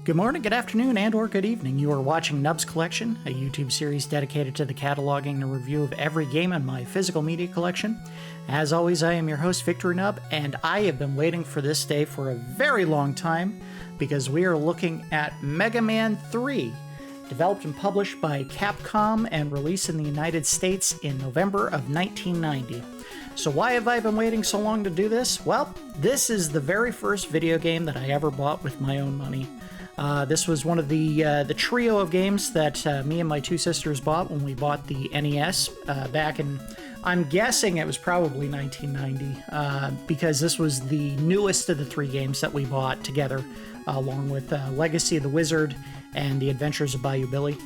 Good morning, good afternoon, and or good evening. You are watching Nub's Collection, a YouTube series dedicated to the cataloging and review of every game in my physical media collection. As always, I am your host, Victor Nub, and I have been waiting for this day for a very long time because we are looking at Mega Man 3, developed and published by Capcom and released in the United States in November of 1990. So why have I been waiting so long to do this? Well, this is the very first video game that I ever bought with my own money. This was one of the trio of games that me and my two sisters bought when we bought the NES back in, I'm guessing it was probably 1990, because this was the newest of the three games that we bought together, along with Legacy of the Wizard and The Adventures of Bayou Billy.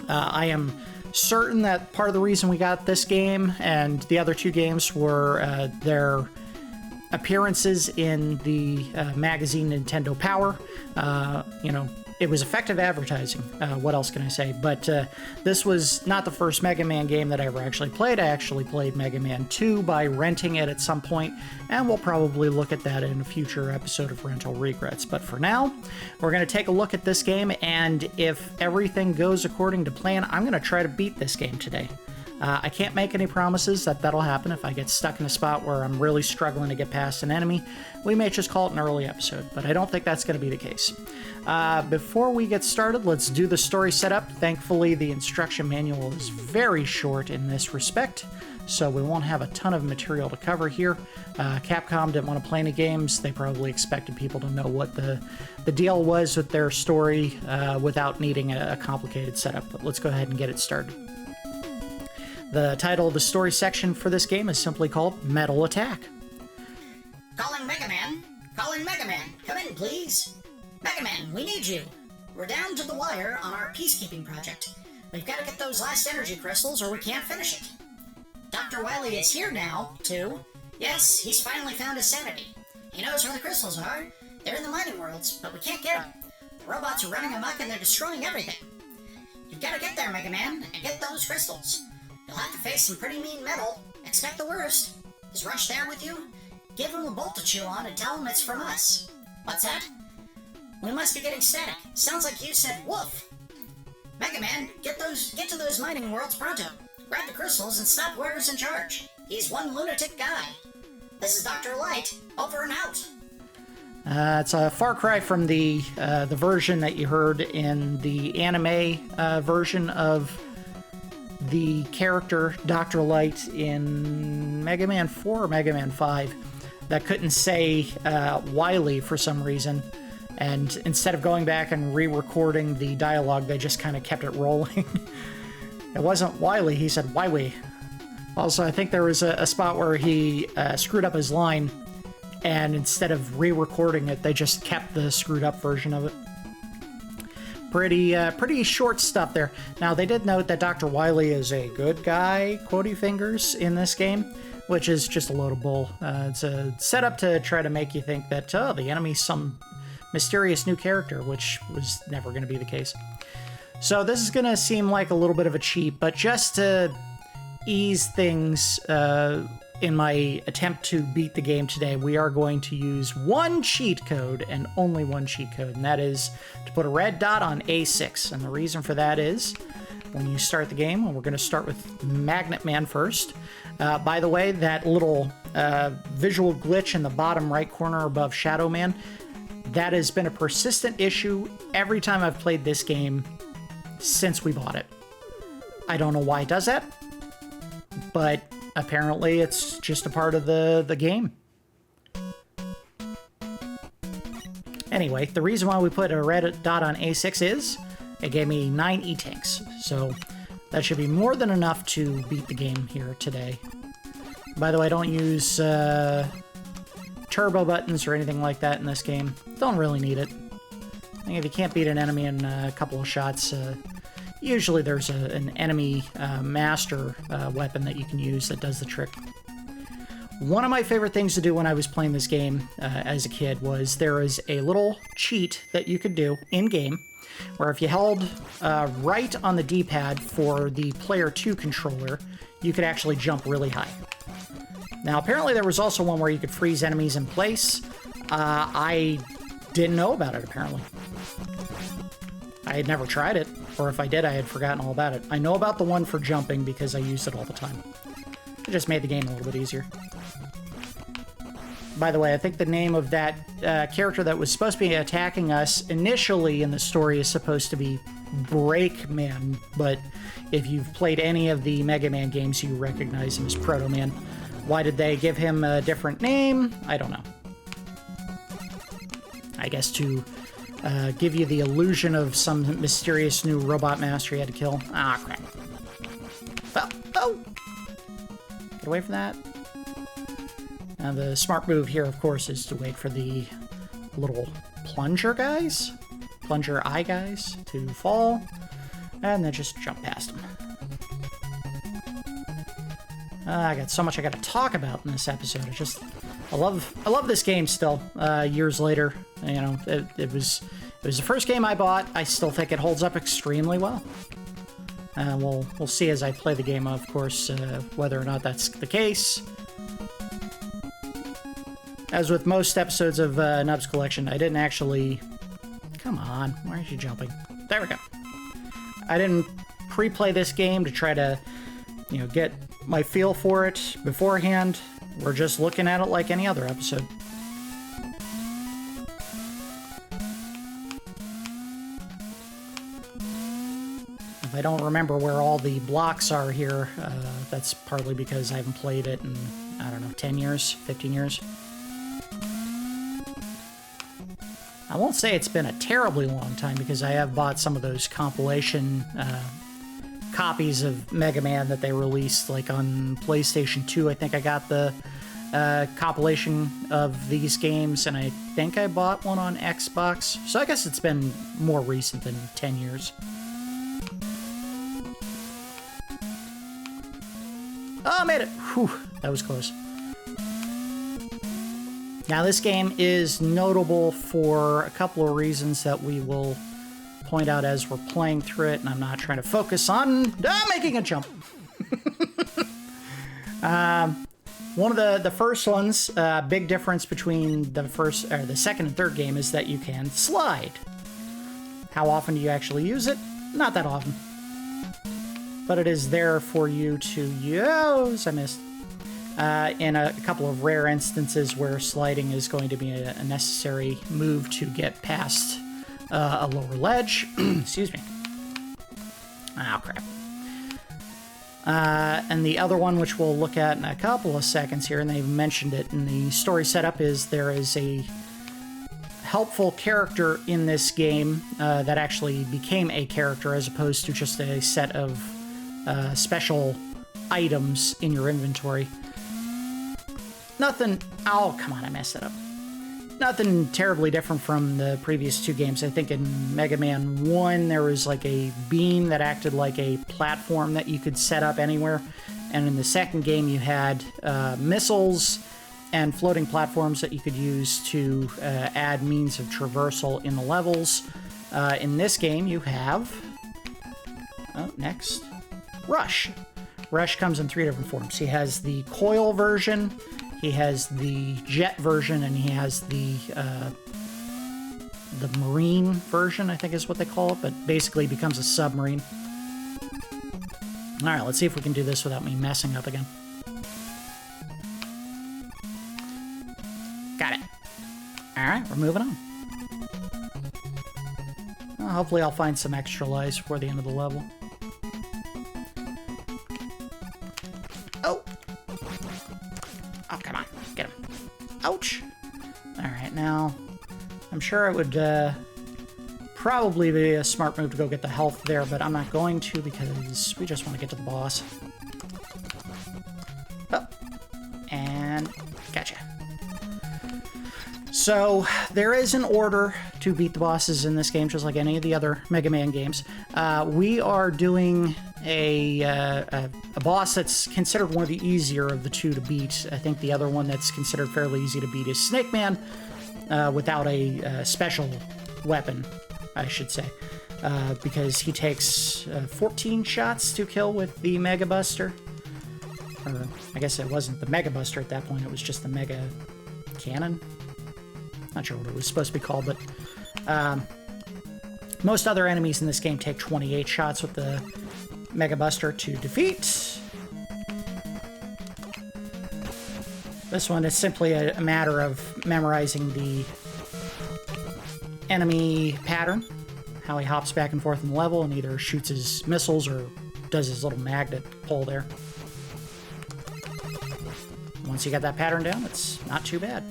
I am certain that part of the reason we got this game and the other two games were their appearances in the magazine Nintendo Power. It was effective advertising. What else can I say? But this was not the first Mega Man game that I ever actually played. I actually played Mega Man 2 by renting it at some point, and we'll probably look at that in a future episode of Rental Regrets. But for now, we're going to take a look at this game, and if everything goes according to plan, I'm going to try to beat this game today. I can't make any promises that that'll happen. If I get stuck in a spot where I'm really struggling to get past an enemy, we may just call it an early episode, but I don't think that's going to be the case. Before we get started, let's do the story setup. Thankfully, the instruction manual is very short in this respect, so we won't have a ton of material to cover here. Capcom didn't want to play any games. They probably expected people to know what the deal was with their story without needing a complicated setup, but let's go ahead and get it started. The title of the story section for this game is simply called Metal Attack. Calling Mega Man. Calling Mega Man. Come in, please. Mega Man, we need you. We're down to the wire on our peacekeeping project. We've got to get those last energy crystals or we can't finish it. Dr. Wily is here now, too. Yes, he's finally found his sanity. He knows where the crystals are. They're in the mining worlds, but we can't get them. The robots are running amok and they're destroying everything. You've got to get there, Mega Man, and get those crystals. You'll have to face some pretty mean metal. Expect the worst. Is Rush there with you? Give him a bolt to chew on and tell him it's from us. What's that? We must be getting static. Sounds like you said woof. Mega Man, get to those mining worlds pronto. Grab the crystals and stop whoever's in charge. He's one lunatic guy. This is Dr. Light. Over and out. It's a far cry from the version that you heard in the anime version of the character Dr. Light in Mega Man 4 or Mega Man 5 that couldn't say Wily for some reason, and instead of going back and re-recording the dialogue, they just kind of kept it rolling. It wasn't Wily, he said Wily. Also, I think there was a spot where he screwed up his line, and instead of re-recording it, they just kept the screwed up version of it. Pretty short stuff there. Now, they did note that Dr. Wily is a good guy, quotey fingers, in this game, which is just a load of bull. It's a setup to try to make you think that, the enemy's some mysterious new character, which was never going to be the case. So this is going to seem like a little bit of a cheat, but just to ease things in my attempt to beat the game today, we are going to use one cheat code and only one cheat code, and that is to put a red dot on A6. And the reason for that is when you start the game, and we're going to start with Magnet Man first. By the way, that little visual glitch in the bottom right corner above Shadow Man, that has been a persistent issue every time I've played this game since we bought it. I don't know why it does that, but apparently it's just a part of the game. Anyway, the reason why we put a red dot on A6 is it gave me 9 E-Tanks, so that should be more than enough to beat the game here today. By the way, I don't use turbo buttons or anything like that in this game. Don't really need it. I think if you can't beat an enemy in a couple of shots, usually there's an enemy master weapon that you can use that does the trick. One of my favorite things to do when I was playing this game as a kid was there is a little cheat that you could do in-game where if you held right on the D-pad for the Player 2 controller, you could actually jump really high. Now, apparently there was also one where you could freeze enemies in place. I didn't know about it, apparently. I had never tried it, or if I did, I had forgotten all about it. I know about the one for jumping because I used it all the time. It just made the game a little bit easier. By the way, I think the name of that character that was supposed to be attacking us initially in the story is supposed to be Breakman, but if you've played any of the Mega Man games, you recognize him as Proto Man. Why did they give him a different name? I don't know. I guess to give you the illusion of some mysterious new robot master you had to kill. Ah, crap. Oh! Get away from that. Now, the smart move here, of course, is to wait for the little plunger guys, plunger eye guys, to fall, and then just jump past them. I got so much I got to talk about in this episode. I love this game still. Years later, you know, it was the first game I bought. I still think it holds up extremely well. We'll see as I play the game, of course, whether or not that's the case. As with most episodes of Nubs Collection, I didn't actually... Come on, why aren't you jumping? There we go. I didn't pre-play this game to try to, you know, get my feel for it beforehand. We're just looking at it like any other episode. If I don't remember where all the blocks are here, that's partly because I haven't played it in, I don't know, 10 years, 15 years. I won't say it's been a terribly long time because I have bought some of those compilation copies of Mega Man that they released, like on PlayStation 2. I think I got the compilation of these games, and I think I bought one on Xbox. So I guess it's been more recent than 10 years. Oh, I made it! Whew, that was close. Now, this game is notable for a couple of reasons that we will point out as we're playing through it, and I'm not trying to focus on making a jump. One of the first ones, big difference between the second and third game is that you can slide. How often do you actually use it? Not that often. But it is there for you to use. I missed. In a couple of rare instances where sliding is going to be a necessary move to get past a lower ledge. Excuse me. Oh, crap. And the other one, which we'll look at in a couple of seconds here, and they've mentioned it in the story setup, is there is a helpful character in this game that actually became a character as opposed to just a set of special items in your inventory. Nothing... Oh, come on, I messed it up. Nothing terribly different from the previous two games. I think in Mega Man 1, there was like a beam that acted like a platform that you could set up anywhere. And in the second game, you had missiles and floating platforms that you could use to add means of traversal in the levels. In this game, you have... Oh, next. Rush. Rush comes in 3 different forms. He has the coil version... He has the jet version, and he has the marine version, I think is what they call it, but basically becomes a submarine. Alright, let's see if we can do this without me messing up again. Got it. Alright, we're moving on. Well, hopefully I'll find some extra lives before the end of the level. Oh! Oh, come on. Get him. Ouch! Alright, now, I'm sure it would probably be a smart move to go get the health there, but I'm not going to because we just want to get to the boss. Oh! And gotcha. So there is an order to beat the bosses in this game, just like any of the other Mega Man games. We are doing a boss that's considered one of the easier of the two to beat. I think the other one that's considered fairly easy to beat is Snake Man, without a special weapon, I should say, because he takes 14 shots to kill with the Mega Buster. Or I guess it wasn't the Mega Buster at that point, it was just the Mega Cannon. Not sure what it was supposed to be called, but most other enemies in this game take 28 shots with the Mega Buster to defeat. This one is simply a matter of memorizing the enemy pattern, how he hops back and forth in the level and either shoots his missiles or does his little magnet pull there. Once you get that pattern down, it's not too bad.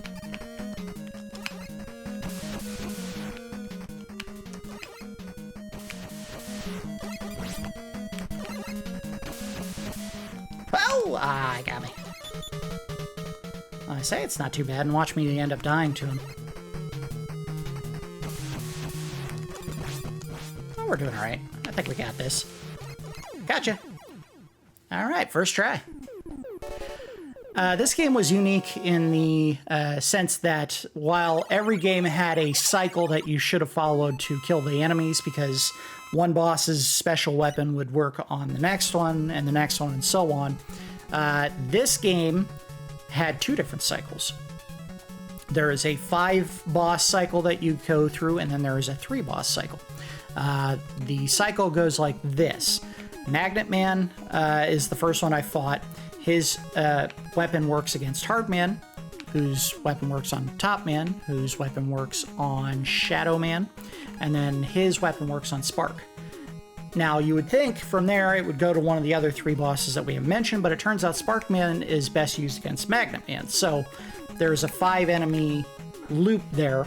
Oh, I got me. I say it's not too bad, and watch me end up dying to him. Oh, we're doing all right. I think we got this. Gotcha. All right, first try. This game was unique in the sense that while every game had a cycle that you should have followed to kill the enemies, because one boss's special weapon would work on the next one, and the next one, and so on, this game had two different cycles. There is a 5-boss cycle that you go through, and then there is a 3-boss cycle. The cycle goes like this. Magnet Man is the first one I fought. His weapon works against Hard Man, whose weapon works on Top Man, whose weapon works on Shadow Man, and then his weapon works on Spark. Now, you would think from there it would go to one of the other 3 bosses that we have mentioned, but it turns out Spark Man is best used against Magnet Man. So there's a 5-enemy loop there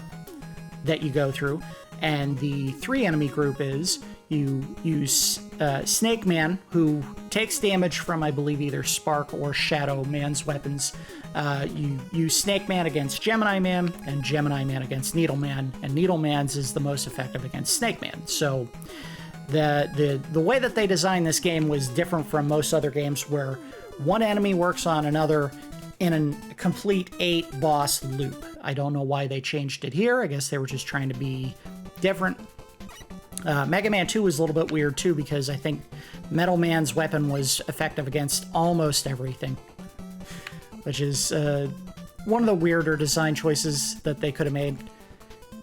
that you go through, and the 3-enemy group is you use Snake Man, who takes damage from, I believe, either Spark or Shadow Man's weapons. You use Snake Man against Gemini Man, and Gemini Man against Needle Man, and Needle Man's is the most effective against Snake Man. So the way that they designed this game was different from most other games, where one enemy works on another in a complete 8-boss loop. I don't know why they changed it here. I guess they were just trying to be different. Mega Man 2 was a little bit weird too, because I think Metal Man's weapon was effective against almost everything, which is one of the weirder design choices that they could have made.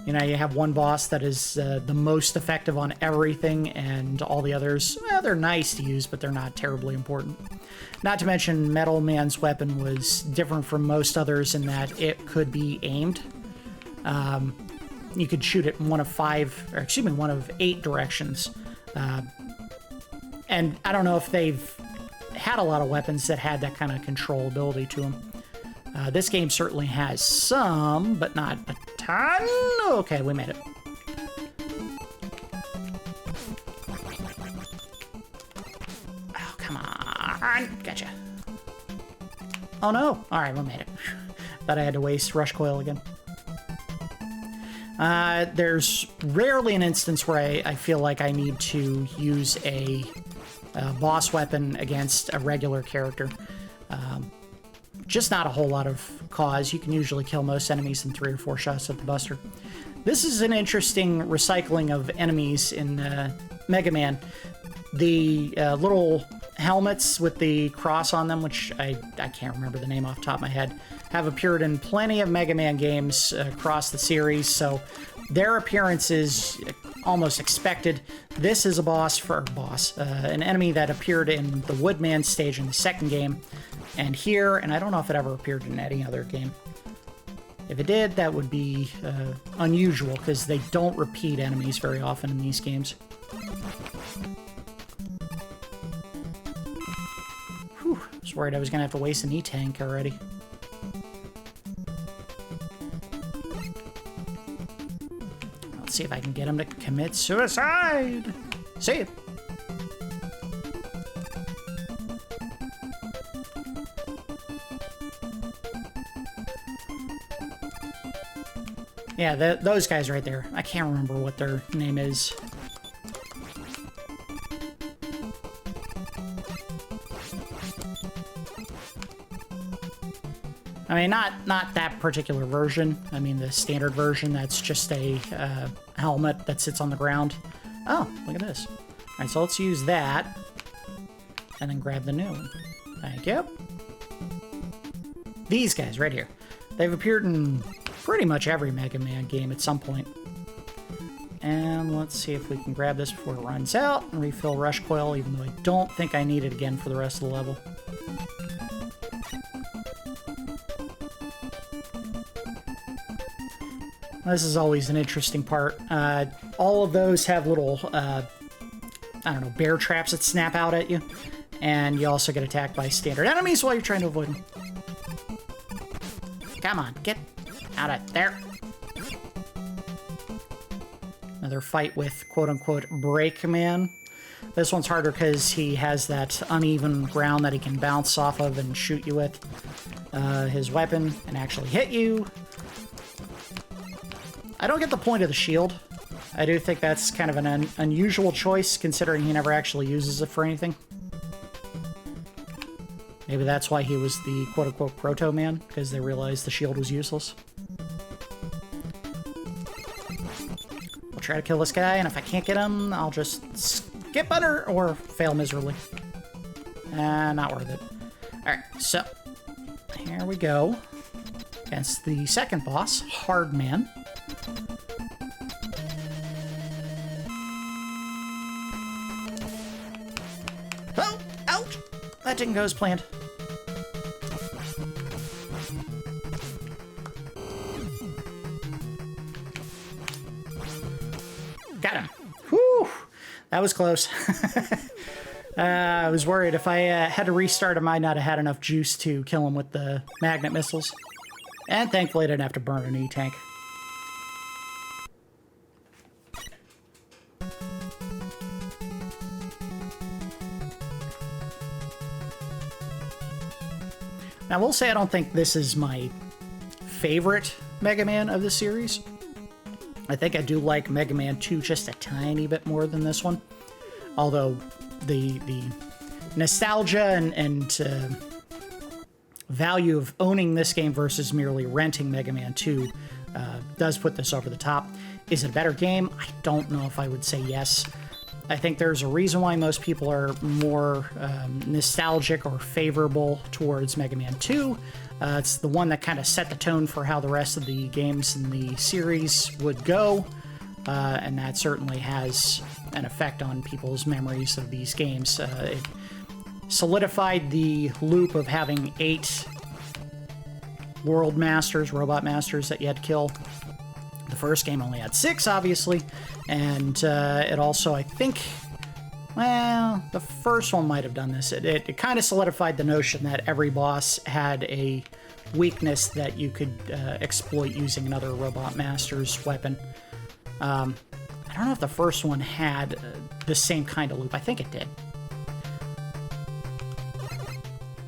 You know, you have one boss that is the most effective on everything, and all the others, well, they're nice to use, but they're not terribly important. Not to mention, Metal Man's weapon was different from most others in that it could be aimed. You could shoot it in one of 8 directions. And I don't know if they've had a lot of weapons that had that kind of controllability to them. This game certainly has some, but not a ton. Okay, we made it. Oh, come on. Gotcha. Oh, no. All right, we made it. Thought I had to waste Rush Coil again. There's rarely an instance where I feel like I need to use a boss weapon against a regular character. Just not a whole lot of cause. You can usually kill most enemies in 3 or 4 shots at the Buster. This is an interesting recycling of enemies in Mega Man. The little helmets with the cross on them, which I can't remember the name off the top of my head, have appeared in plenty of Mega Man games across the series, so their appearance is almost expected. This is an enemy that appeared in the Woodman stage in the second game, and here, and I don't know if it ever appeared in any other game. If it did, that would be unusual, because they don't repeat enemies very often in these games. Whew, I was worried I was going to have to waste an E-Tank already. Let's see if I can get him to commit suicide! See you! Yeah, those guys right there. I can't remember what their name is. I mean, not that particular version. I mean, the standard version, that's just a helmet that sits on the ground. Oh, look at this. All right, so let's use that. And then grab the new one. Thank you. These guys right here. They've appeared in pretty much every Mega Man game at some point. And let's see if we can grab this before it runs out and refill Rush Coil, even though I don't think I need it again for the rest of the level. This is always an interesting part. All of those have little, I don't know, bear traps that snap out at you. And you also get attacked by standard enemies while you're trying to avoid them. Come on, get out of there. Another fight with quote-unquote Break Man. This one's harder because he has that uneven ground that he can bounce off of and shoot you with his weapon and actually hit you. I don't get the point of the shield. I do think that's kind of an unusual choice, considering he never actually uses it for anything. Maybe that's why he was the quote-unquote Proto-Man, because they realized the shield was useless. I'll try to kill this guy, and if I can't get him, I'll just skip under or fail miserably. Not worth it. Alright, so here we go. Against the second boss, Hard Man. Oh, ouch! That didn't go as planned. Got him. Whew! That was close. I was worried if I had to restart, I might not have had enough juice to kill him with the magnet missiles. And thankfully I didn't have to burn an E-tank. Now, I will say I don't think this is my favorite Mega Man of the series. I think I do like Mega Man 2 just a tiny bit more than this one. Although the nostalgia and value of owning this game versus merely renting Mega Man 2 does put this over the top. Is it a better game? I don't know if I would say yes. I think there's a reason why most people are more nostalgic or favorable towards Mega Man 2. It's the one that kind of set the tone for how the rest of the games in the series would go, and that certainly has an effect on people's memories of these games. It solidified the loop of having 8 world masters, robot masters that you had to kill. The first game only had 6, obviously, and it also, I think, well, the first one might have done this. It kind of solidified the notion that every boss had a weakness that you could exploit using another robot master's weapon. I don't know if the first one had the same kind of loop. I think it did.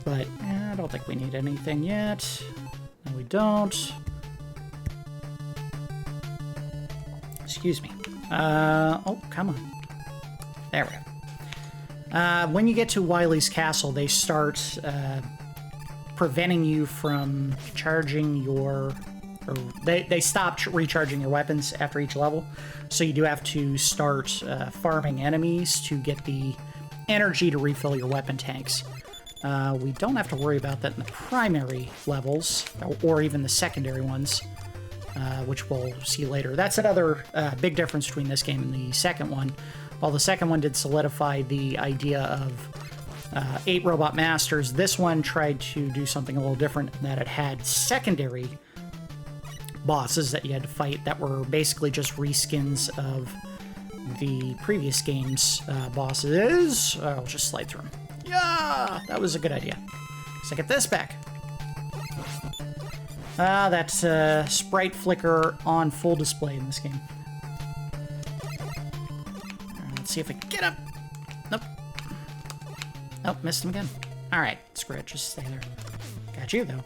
But I don't think we need anything yet. No, we don't. Excuse me. Oh, come on. There we go. When you get to Wily's castle, they start preventing you from charging your... Or they stop recharging your weapons after each level. So you do have to start farming enemies to get the energy to refill your weapon tanks. We don't have to worry about that in the primary levels, or even the secondary ones. Which we'll see later. That's another big difference between this game and the second one. While the second one did solidify the idea of 8 robot masters, this one tried to do something a little different in that it had secondary bosses that you had to fight that were basically just reskins of the previous game's bosses. I'll just slide through them. Yeah! That was a good idea. So get this back. That's sprite flicker on full display in this game. Let's see if I can get up. Nope. Nope, missed him again. Alright, screw it, just stay there. Got you, though.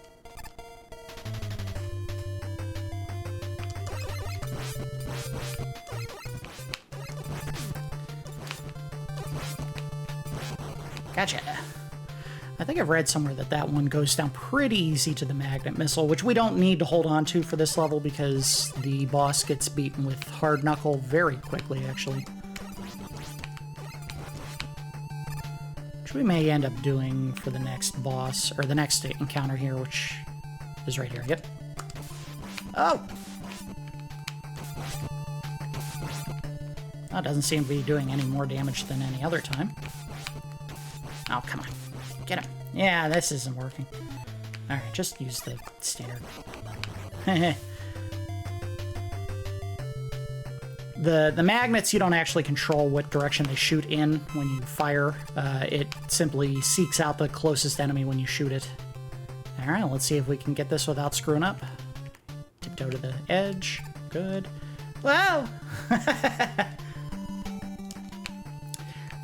Gotcha. I think I've read somewhere that that one goes down pretty easy to the magnet missile, which we don't need to hold on to for this level because the boss gets beaten with hard knuckle very quickly, actually. Which we may end up doing for the next boss, or the next encounter here, which is right here. Yep. Oh! That doesn't seem to be doing any more damage than any other time. Oh, come on. Get him. Yeah, this isn't working. Alright, just use the standard. The magnets, you don't actually control what direction they shoot in when you fire. It simply seeks out the closest enemy when you shoot it. Alright, let's see if we can get this without screwing up. Tiptoe to the edge. Good. Whoa!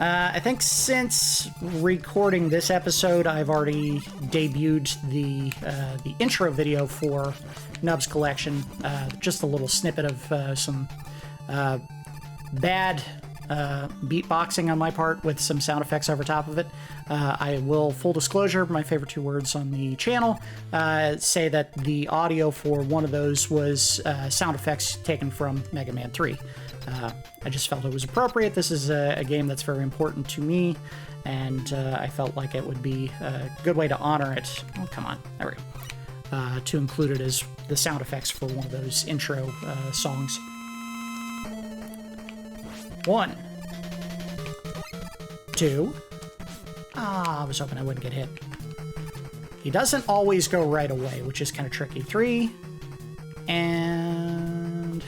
I think since recording this episode, I've already debuted the intro video for Nub's Collection. Just a little snippet of some bad beatboxing on my part with some sound effects over top of it. I will, full disclosure, my favorite 2 words on the channel, say that the audio for one of those was sound effects taken from Mega Man 3. I just felt it was appropriate. This is a game that's very important to me, and I felt like it would be a good way to honor it. Oh, come on. There we go. To include it as the sound effects for one of those intro songs. 1, 2. Ah, I was hoping I wouldn't get hit. He doesn't always go right away, which is kind of tricky. 3, and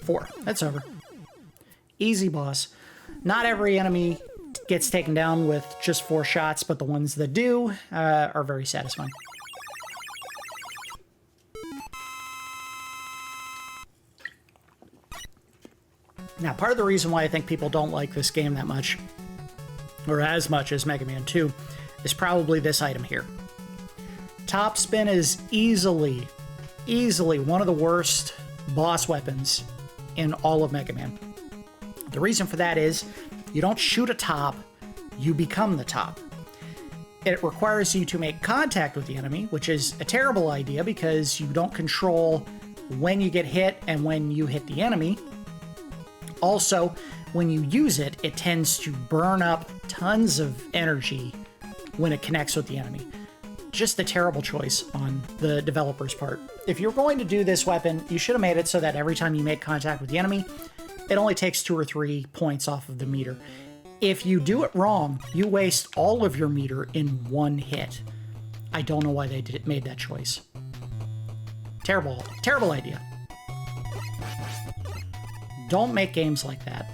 4. That's over. Easy boss. Not every enemy gets taken down with just 4 shots, but the ones that do are very satisfying. Now, part of the reason why I think people don't like this game that much, or as much as Mega Man 2, is probably this item here. Top Spin is easily one of the worst boss weapons in all of Mega Man. The reason for that is you don't shoot a top, you become the top. It requires you to make contact with the enemy, which is a terrible idea because you don't control when you get hit and when you hit the enemy. Also, when you use it, it tends to burn up tons of energy when it connects with the enemy. Just a terrible choice on the developer's part. If you're going to do this weapon, you should have made it so that every time you make contact with the enemy, it only takes 2 or 3 points off of the meter. If you do it wrong, you waste all of your meter in 1 hit. I don't know why they made that choice. Terrible idea. Don't make games like that.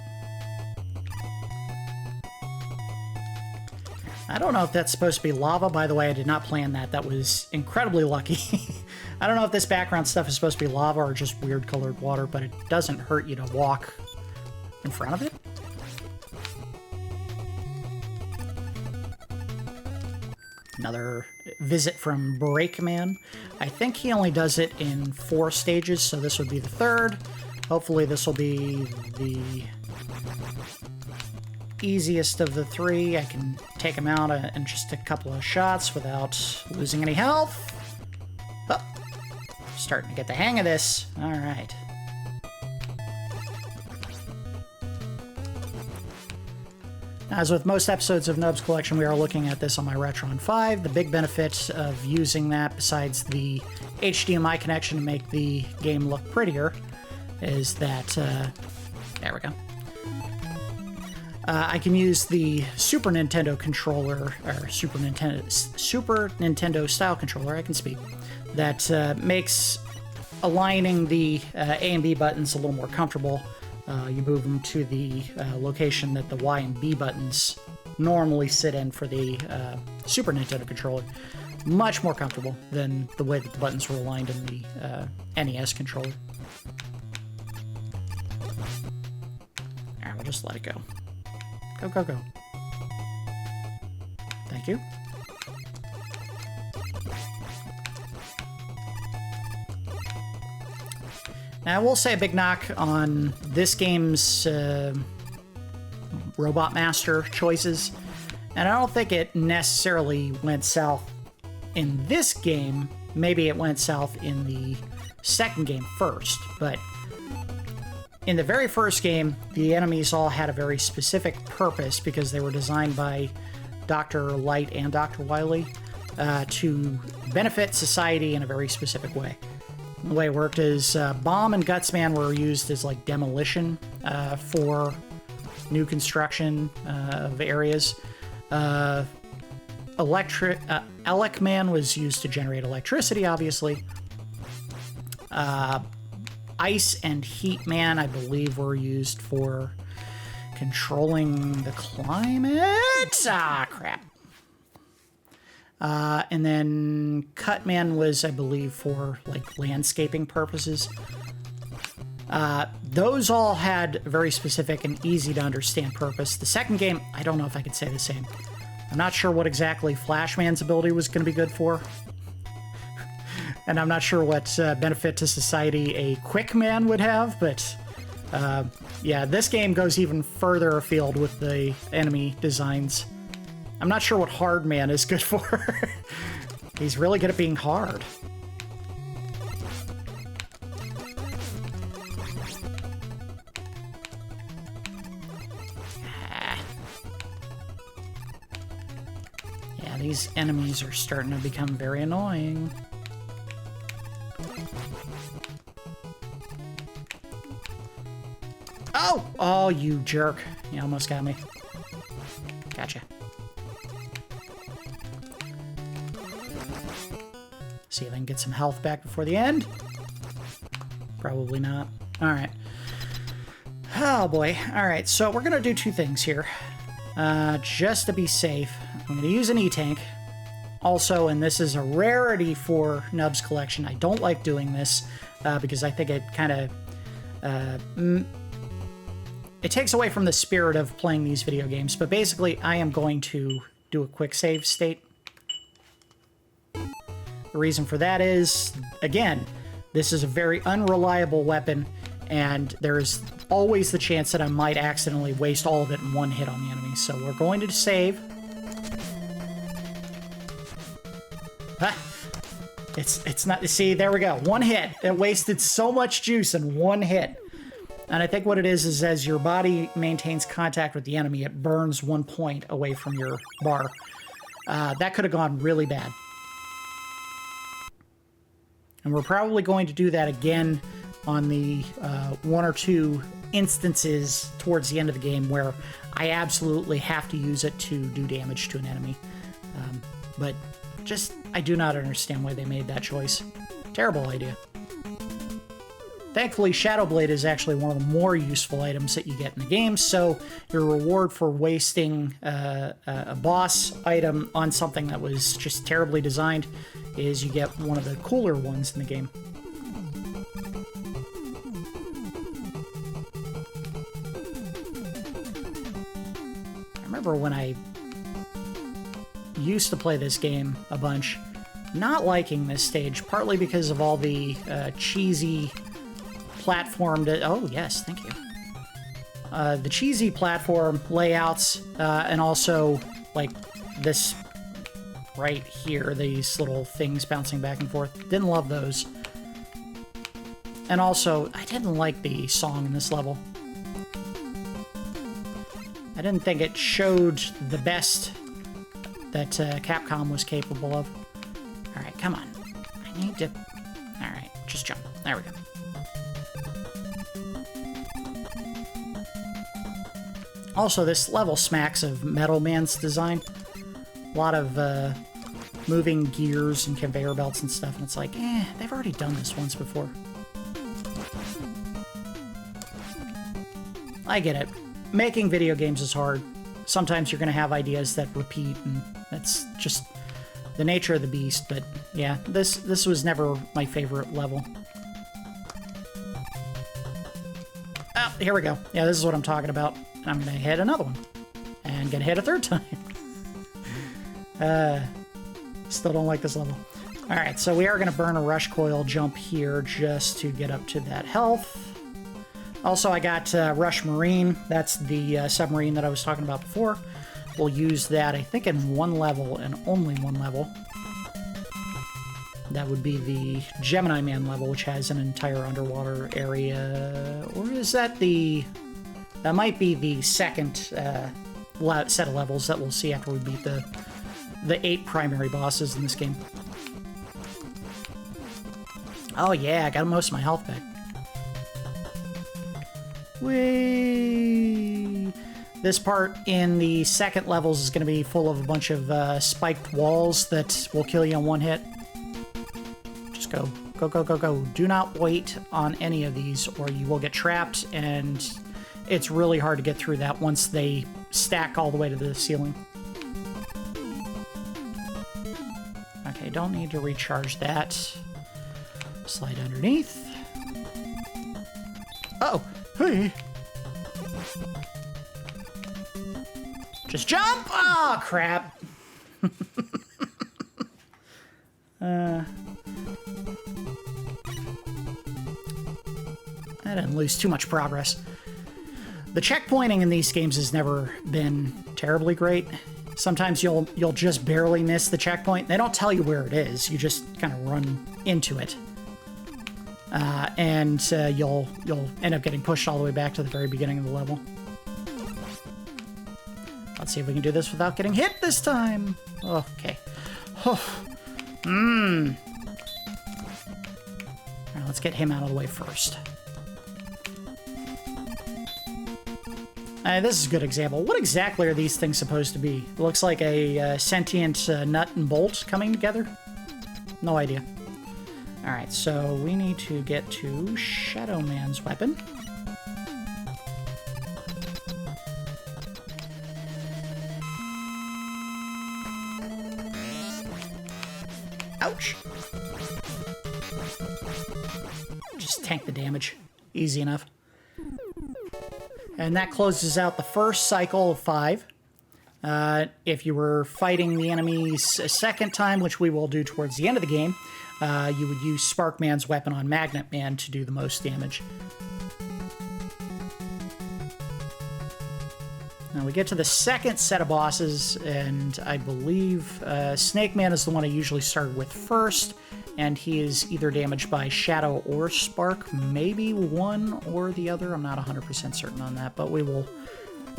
I don't know if that's supposed to be lava. By the way, I did not plan that. That was incredibly lucky. I don't know if this background stuff is supposed to be lava or just weird colored water, but it doesn't hurt you to walk in front of it. Another visit from Breakman. I think he only does it in 4 stages, so this would be the 3rd. Hopefully this will be the easiest of the 3. I can take him out in just a couple of shots without losing any health. Oh, starting to get the hang of this. All right. As with most episodes of Nub's Collection, we are looking at this on my Retron 5. The big benefit of using that, besides the HDMI connection to make the game look prettier, is that, there we go. I can use the Super Nintendo controller, or Super Nintendo style controller, I can speak, that makes aligning the A and B buttons a little more comfortable. You move them to the location that the Y and B buttons normally sit in for the Super Nintendo controller. Much more comfortable than the way that the buttons were aligned in the NES controller. Alright, we'll just let it go. Go, go, go. Thank you. Now, I will say a big knock on this game's Robot Master choices And I don't think it necessarily went south in this game. Maybe it went south in the second game first, but in the very first game, the enemies all had a very specific purpose because they were designed by Dr. Light and Dr. Wily to benefit society in a very specific way. The way it worked is Bomb and Gutsman were used as like demolition for new construction of areas. Elecman was used to generate electricity, obviously. Ice and Heat Man, I believe, were used for controlling the climate. Ah, crap. And then Cutman was, I believe, for like landscaping purposes. Those all had a very specific and easy to understand purpose. The second game, I don't know if I could say the same. I'm not sure what exactly Flashman's ability was going to be good for. And I'm not sure what benefit to society a Quick Man would have, but yeah, this game goes even further afield with the enemy designs. I'm not sure what Hard Man is good for. He's really good at being hard. Yeah, these enemies are starting to become very annoying. Oh! Oh, you jerk. You almost got me. Gotcha. See if I can get some health back before the end. Probably not. Alright. Oh boy. Alright, so we're gonna do two things here. Just to be safe, I'm gonna use an E-Tank. Also, and this is a rarity for Nub's Collection, I don't like doing this because I think it kind of... it takes away from the spirit of playing these video games, but basically I am going to do a quick save state. The reason for that is, again, this is a very unreliable weapon, and there's always the chance that I might accidentally waste all of it in one hit on the enemy. So we're going to save. Ah, it's not, see, there we go. One hit. It wasted so much juice in one hit. And I think what it is as your body maintains contact with the enemy, it burns 1 point away from your bar. That could have gone really bad. And we're probably going to do that again on the 1 or 2 instances towards the end of the game where I absolutely have to use it to do damage to an enemy. But just, I do not understand why they made that choice. Terrible idea. Thankfully, Shadow Blade is actually one of the more useful items that you get in the game, so your reward for wasting a boss item on something that was just terribly designed is you get one of the cooler ones in the game. I remember when I used to play this game a bunch, not liking this stage, partly because of all the cheesy platform to, oh yes, thank you. The cheesy platform layouts, and also like this right here, these little things bouncing back and forth. Didn't love those. And also, I didn't like the song in this level. I didn't think it showed the best that Capcom was capable of. Alright, come on. I need to... Alright, just jump. There we go. Also, this level smacks of Metal Man's design. A lot of moving gears and conveyor belts and stuff, and it's like, they've already done this once before. I get it. Making video games is hard. Sometimes you're going to have ideas that repeat, and that's just the nature of the beast, but yeah, this was never my favorite level. Oh, here we go. Yeah, this is what I'm talking about. I'm going to hit another one. And get hit a third time. Still don't like this level. Alright, so we are going to burn a rush coil jump here just to get up to that health. Also, I got Rush Marine. That's the submarine that I was talking about before. we'll use that, I think, in one level and only one level. That would be the Gemini Man level, which has an entire underwater area. Or is that the... That might be the second set of levels that we'll see after we beat the 8 primary bosses in this game. Oh yeah, I got most of my health back. Whee! This part in the second levels is going to be full of a bunch of spiked walls that will kill you in one hit. Just go. Go, go, go, go. Do not wait on any of these or you will get trapped, and it's really hard to get through that once they stack all the way to the ceiling. Okay, don't need to recharge that. Slide underneath. Uh-oh! Hey! Just jump! Oh, crap! I didn't lose too much progress. The checkpointing in these games has never been terribly great. Sometimes you'll just barely miss the checkpoint. They don't tell you where it is. You just kind of run into it. And you'll end up getting pushed all the way back to the very beginning of the level. Let's see if we can do this without getting hit this time. Okay. All right, let's get him out of the way first. This is a good example. What exactly are these things supposed to be? It looks like a sentient nut and bolt coming together. No idea. Alright, so we need to get to Shadow Man's weapon. Ouch! Just tank the damage. Easy enough. And that closes out the first cycle of 5. If you were fighting the enemies a second time, which we will do towards the end of the game, you would use Spark Man's weapon on Magnet Man to do the most damage. Now we get to the second set of bosses, and I believe Snake Man is the one I usually start with first, and he is either damaged by Shadow or Spark, maybe one or the other. I'm not 100% certain on that, but we'll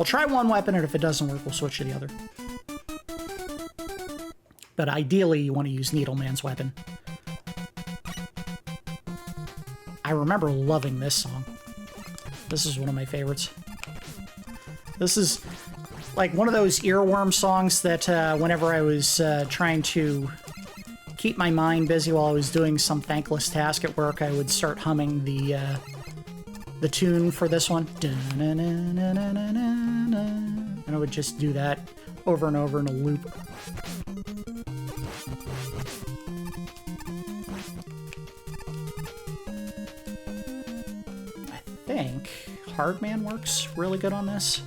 try one weapon, and if it doesn't work, we'll switch to the other. But ideally, you want to use Needle Man's weapon. I remember loving this song. This is one of my favorites. This is like one of those earworm songs that whenever I was trying to keep my mind busy while I was doing some thankless task at work, I would start humming the tune for this one. And I would just do that over and over in a loop. I think Hardman works really good on this.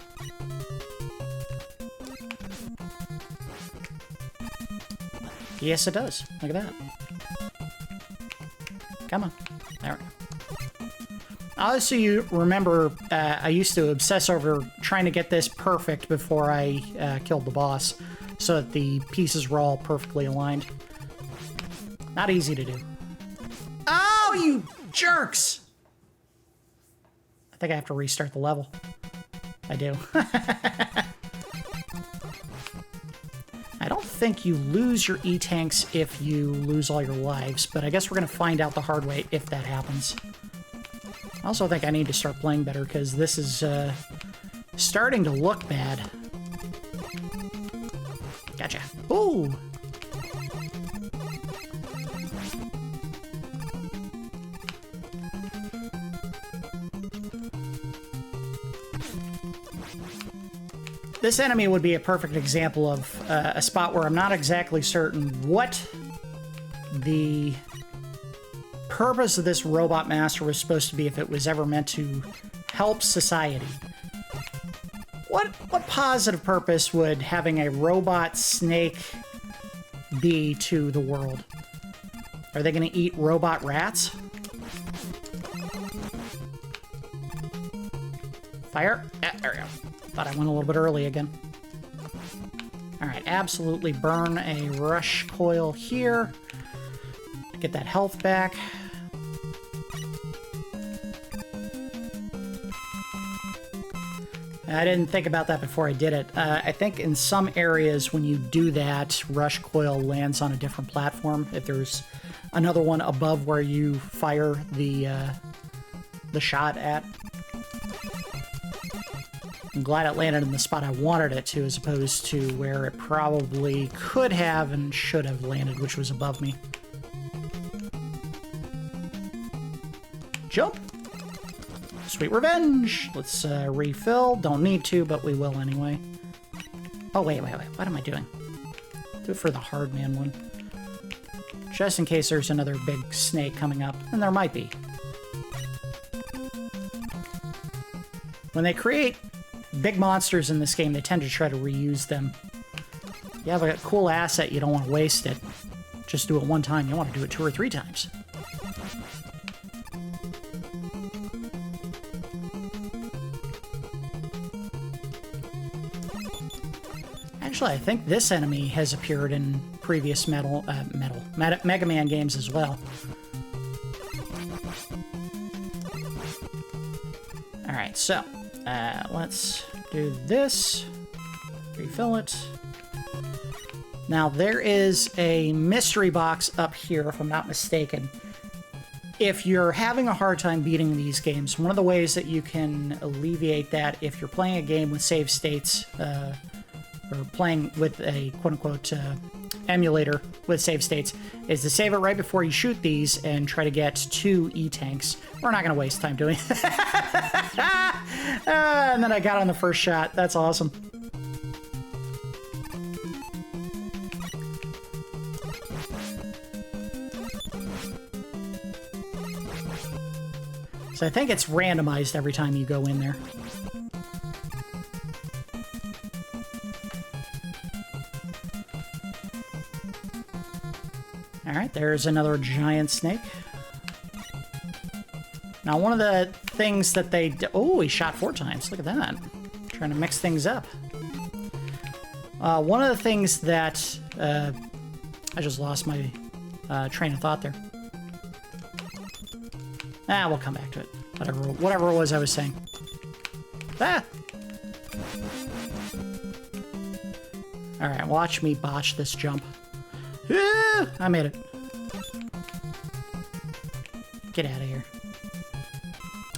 Yes, it does. Look at that. Come on. There we go. Obviously, you remember I used to obsess over trying to get this perfect before I killed the boss, so that the pieces were all perfectly aligned. Not easy to do. Oh, you jerks! I think I have to restart the level. I do. I don't think you lose your E-tanks if you lose all your lives, but I guess we're going to find out the hard way if that happens. I also think I need to start playing better, because this is starting to look bad. Gotcha. Ooh! This enemy would be a perfect example of a spot where I'm not exactly certain what the purpose of this robot master was supposed to be, if it was ever meant to help society. What positive purpose would having a robot snake be to the world? Are they going to eat robot rats? Fire! There we go. Thought I went a little bit early again. Alright, absolutely burn a rush coil here. Get that health back. I didn't think about that before I did it. I think in some areas when you do that, rush coil lands on a different platform. If there's another one above where you fire the shot at. I'm glad it landed in the spot I wanted it to, as opposed to where it probably could have and should have landed, which was above me. Jump! Sweet revenge! Let's refill. Don't need to, but we will anyway. Oh, wait. What am I doing? Do it for the hard man one. Just in case there's another big snake coming up. And there might be. When they create big monsters in this game, they tend to try to reuse them. You have a cool asset, you don't want to waste it. Just do it one time. You want to do it 2 or 3 times. Actually, I think this enemy has appeared in previous Mega Man games as well. Alright, so let's do this. Refill it. Now, there is a mystery box up here, if I'm not mistaken. If you're having a hard time beating these games, one of the ways that you can alleviate that, if you're playing a game with save states, or playing with a quote-unquote emulator with save states, is to save it right before you shoot these and try to get 2 E-tanks. We're not going to waste time doing it. And then I got on the first shot. That's awesome. So I think it's randomized every time you go in there. Alright, there's another giant snake. Now, one of the things that they... Oh, he shot 4 times. Look at that. Trying to mix things up. One of the things that... I just lost my train of thought there. We'll come back to it. Whatever it was I was saying. Ah! Alright, watch me botch this jump. I made it. Get out of here.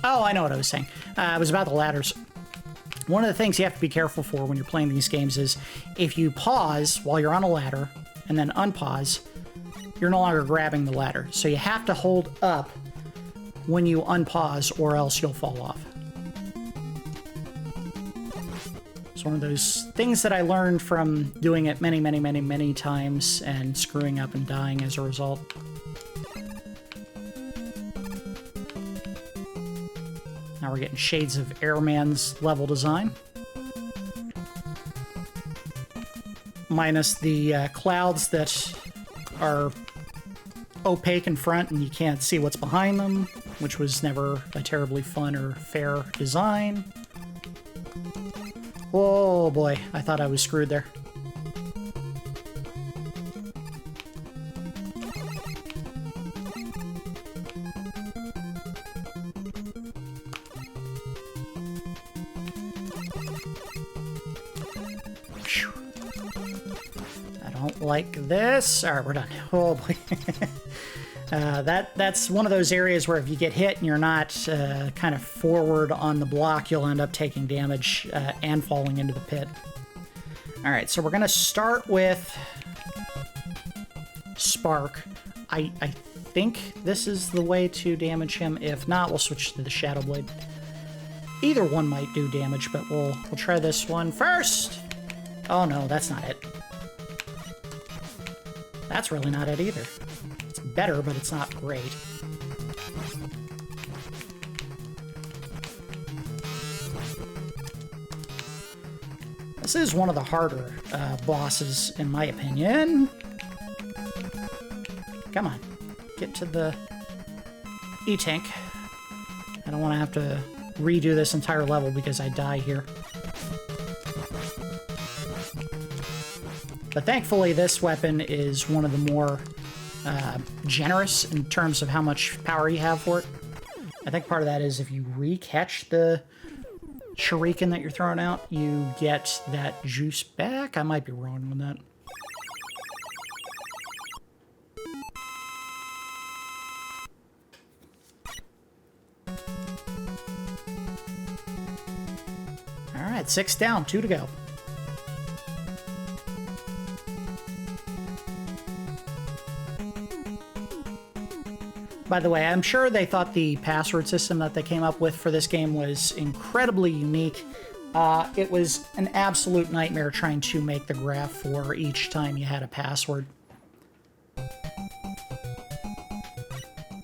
Oh, I know what I was saying. It was about the ladders. One of the things you have to be careful for when you're playing these games is if you pause while you're on a ladder and then unpause, you're no longer grabbing the ladder. So you have to hold up when you unpause or else you'll fall off. It's one of those things that I learned from doing it many times and screwing up and dying as a result. Now we're getting shades of Airman's level design. Minus the clouds that are opaque in front and you can't see what's behind them, which was never a terribly fun or fair design. Oh boy, I thought I was screwed there. I don't like this. Alright, we're done. Oh boy. That's one of those areas where if you get hit and you're not kind of forward on the block, you'll end up taking damage and falling into the pit. Alright, so we're going to start with Spark. I think this is the way to damage him. If not, we'll switch to the Shadow Blade. Either one might do damage, but we'll try this one first. Oh no, that's not it. That's really not it either. It's better, but it's not great. This is one of the harder bosses, in my opinion. Come on. Get to the E-tank. I don't want to have to redo this entire level because I die here. But thankfully, this weapon is one of the more generous in terms of how much power you have for it. I think part of that is if you re-catch the shuriken that you're throwing out, you get that juice back. I might be wrong on that. All right, 6 down, 2 to go. By the way, I'm sure they thought the password system that they came up with for this game was incredibly unique. It was an absolute nightmare trying to make the graph for each time you had a password. I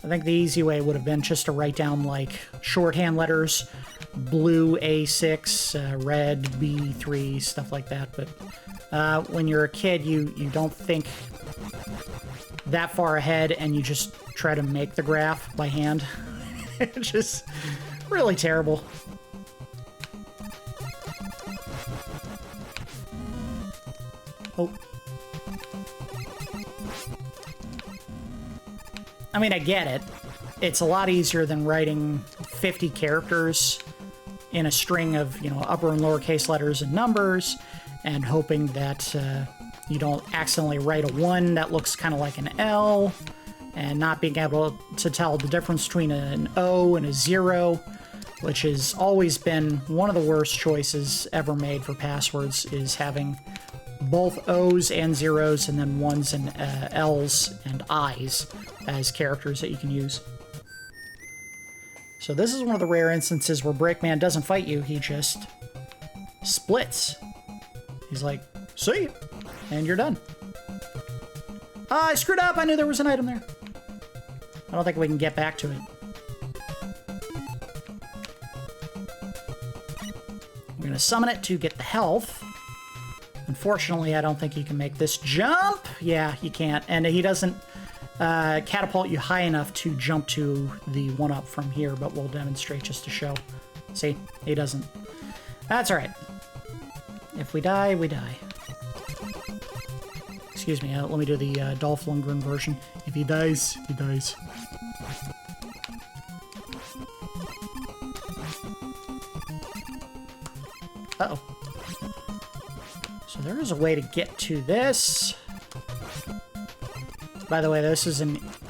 think the easy way would have been just to write down, like, shorthand letters, blue A6, red B3, stuff like that. But when you're a kid, you don't think that far ahead, and you just try to make the graph by hand. It's just really terrible. Oh. I mean, I get it. It's a lot easier than writing 50 characters in a string of, you know, upper and lowercase letters and numbers, and hoping that you don't accidentally write a 1 that looks kind of like an L, and not being able to tell the difference between an O and a 0, which has always been one of the worst choices ever made for passwords, is having both O's and zeros and then 1s and L's and I's as characters that you can use. So this is one of the rare instances where Breakman doesn't fight you, he just splits. He's like, see ya, and you're done. I screwed up, I knew there was an item there. I don't think we can get back to it. We're gonna summon it to get the health. Unfortunately, I don't think he can make this jump. Yeah, he can't. And he doesn't catapult you high enough to jump to the 1-up from here, but we'll demonstrate just to show. See? He doesn't. That's alright. If we die, we die. Excuse me, let me do the Dolph Lundgren version. If he dies, he dies. Uh-oh. So there is a way to get to this. By the way, this is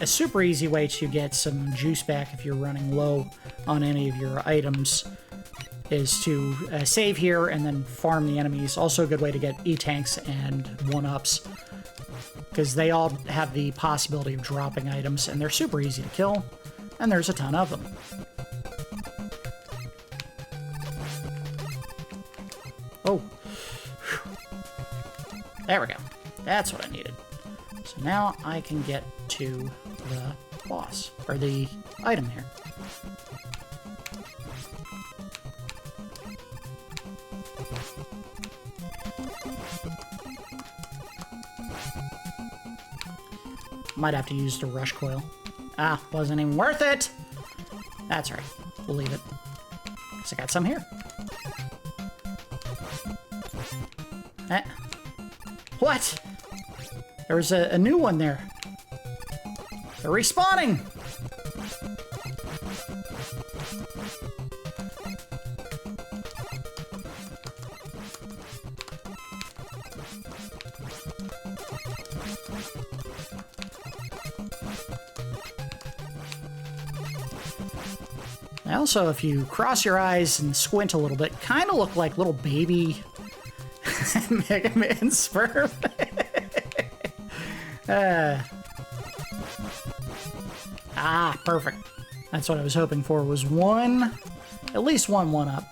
a super easy way to get some juice back if you're running low on any of your items, is to save here and then farm the enemies. Also a good way to get E-tanks and 1-ups, because they all have the possibility of dropping items, and they're super easy to kill, and there's a ton of them. Oh. There we go. That's what I needed. So now I can get to the boss, or the item here. Might have to use the rush coil. Ah, wasn't even worth it! That's right. We'll leave it. Because I got some here. Eh. What? There was a new one there. They're respawning! Also, if you cross your eyes and squint a little bit, kind of look like little baby Mega Man sperm. Perfect. That's what I was hoping for, was at least one 1-up.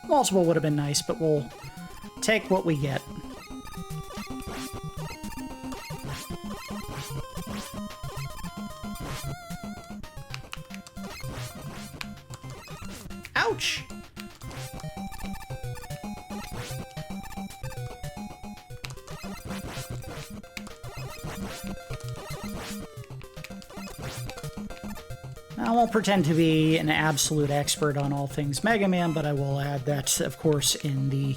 Multiple would have been nice, but we'll take what we get. Ouch! I won't pretend to be an absolute expert on all things Mega Man, but I will add that, of course, in the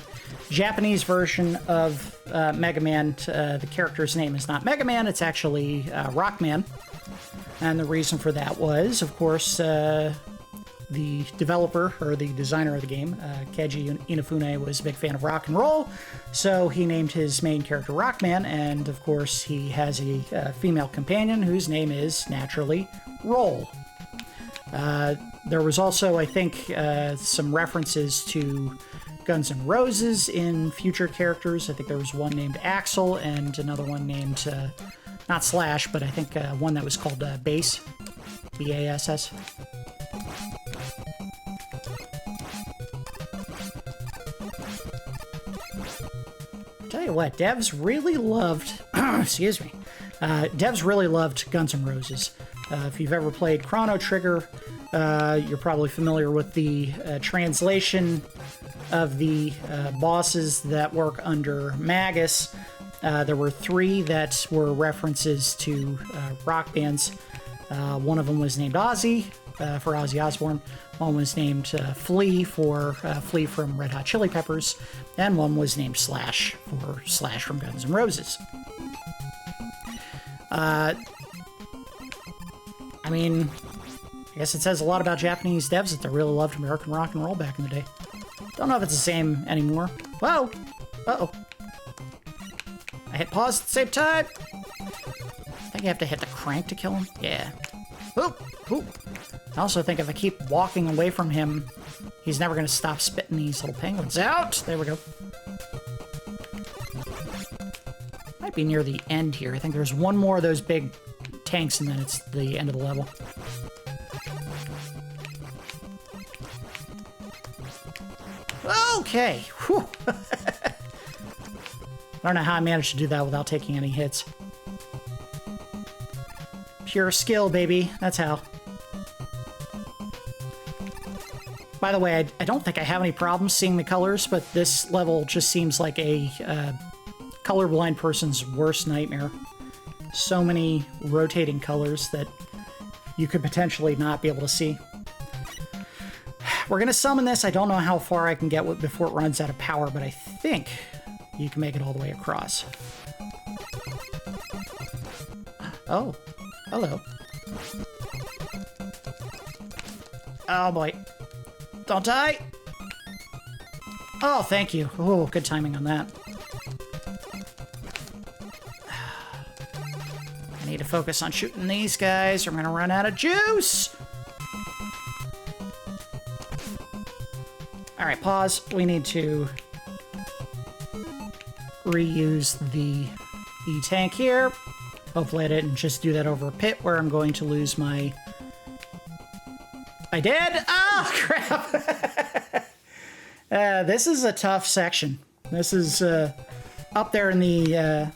Japanese version of Mega Man, the character's name is not Mega Man, it's actually Rockman. And the reason for that was, of course, the developer, or the designer of the game, Keiji Inafune, was a big fan of rock and roll, so he named his main character Rockman, and of course he has a female companion whose name is, naturally, Roll. There was also, I think, some references to Guns N' Roses in future characters. I think there was one named Axel and another one named, not Slash, but I think one that was called Bass, B-A-S-S. Tell you what, devs really loved, excuse me, devs really loved Guns N' Roses. If you've ever played Chrono Trigger, you're probably familiar with the translation of the bosses that work under Magus. There were 3 that were references to rock bands. One of them was named Ozzy, for Ozzy Osbourne. One was named Flea for Flea from Red Hot Chili Peppers. And one was named Slash for Slash from Guns N' Roses. I mean, I guess it says a lot about Japanese devs that they really loved American rock and roll back in the day. Don't know if it's the same anymore. Whoa! Uh-oh. I hit pause at the same time. I think you have to hit the crank to kill him. Yeah. Oop! Oop! I also think if I keep walking away from him, he's never going to stop spitting these little penguins out. There we go. Might be near the end here. I think there's one more of those big tanks and then it's the end of the level. Okay. Whew. I don't know how I managed to do that without taking any hits. Pure skill, baby. That's how. By the way, I don't think I have any problems seeing the colors, but this level just seems like a colorblind person's worst nightmare. So many rotating colors that you could potentially not be able to see. We're going to summon this. I don't know how far I can get before it runs out of power, but I think you can make it all the way across. Oh, hello. Oh boy. Don't die! Oh, thank you. Oh, good timing on that. I need to focus on shooting these guys or I'm going to run out of juice! Alright, pause. We need to reuse the E-tank here. Hopefully I didn't just do that over a pit where I'm going to lose my... I did? Oh, crap! This is a tough section. This is up there in the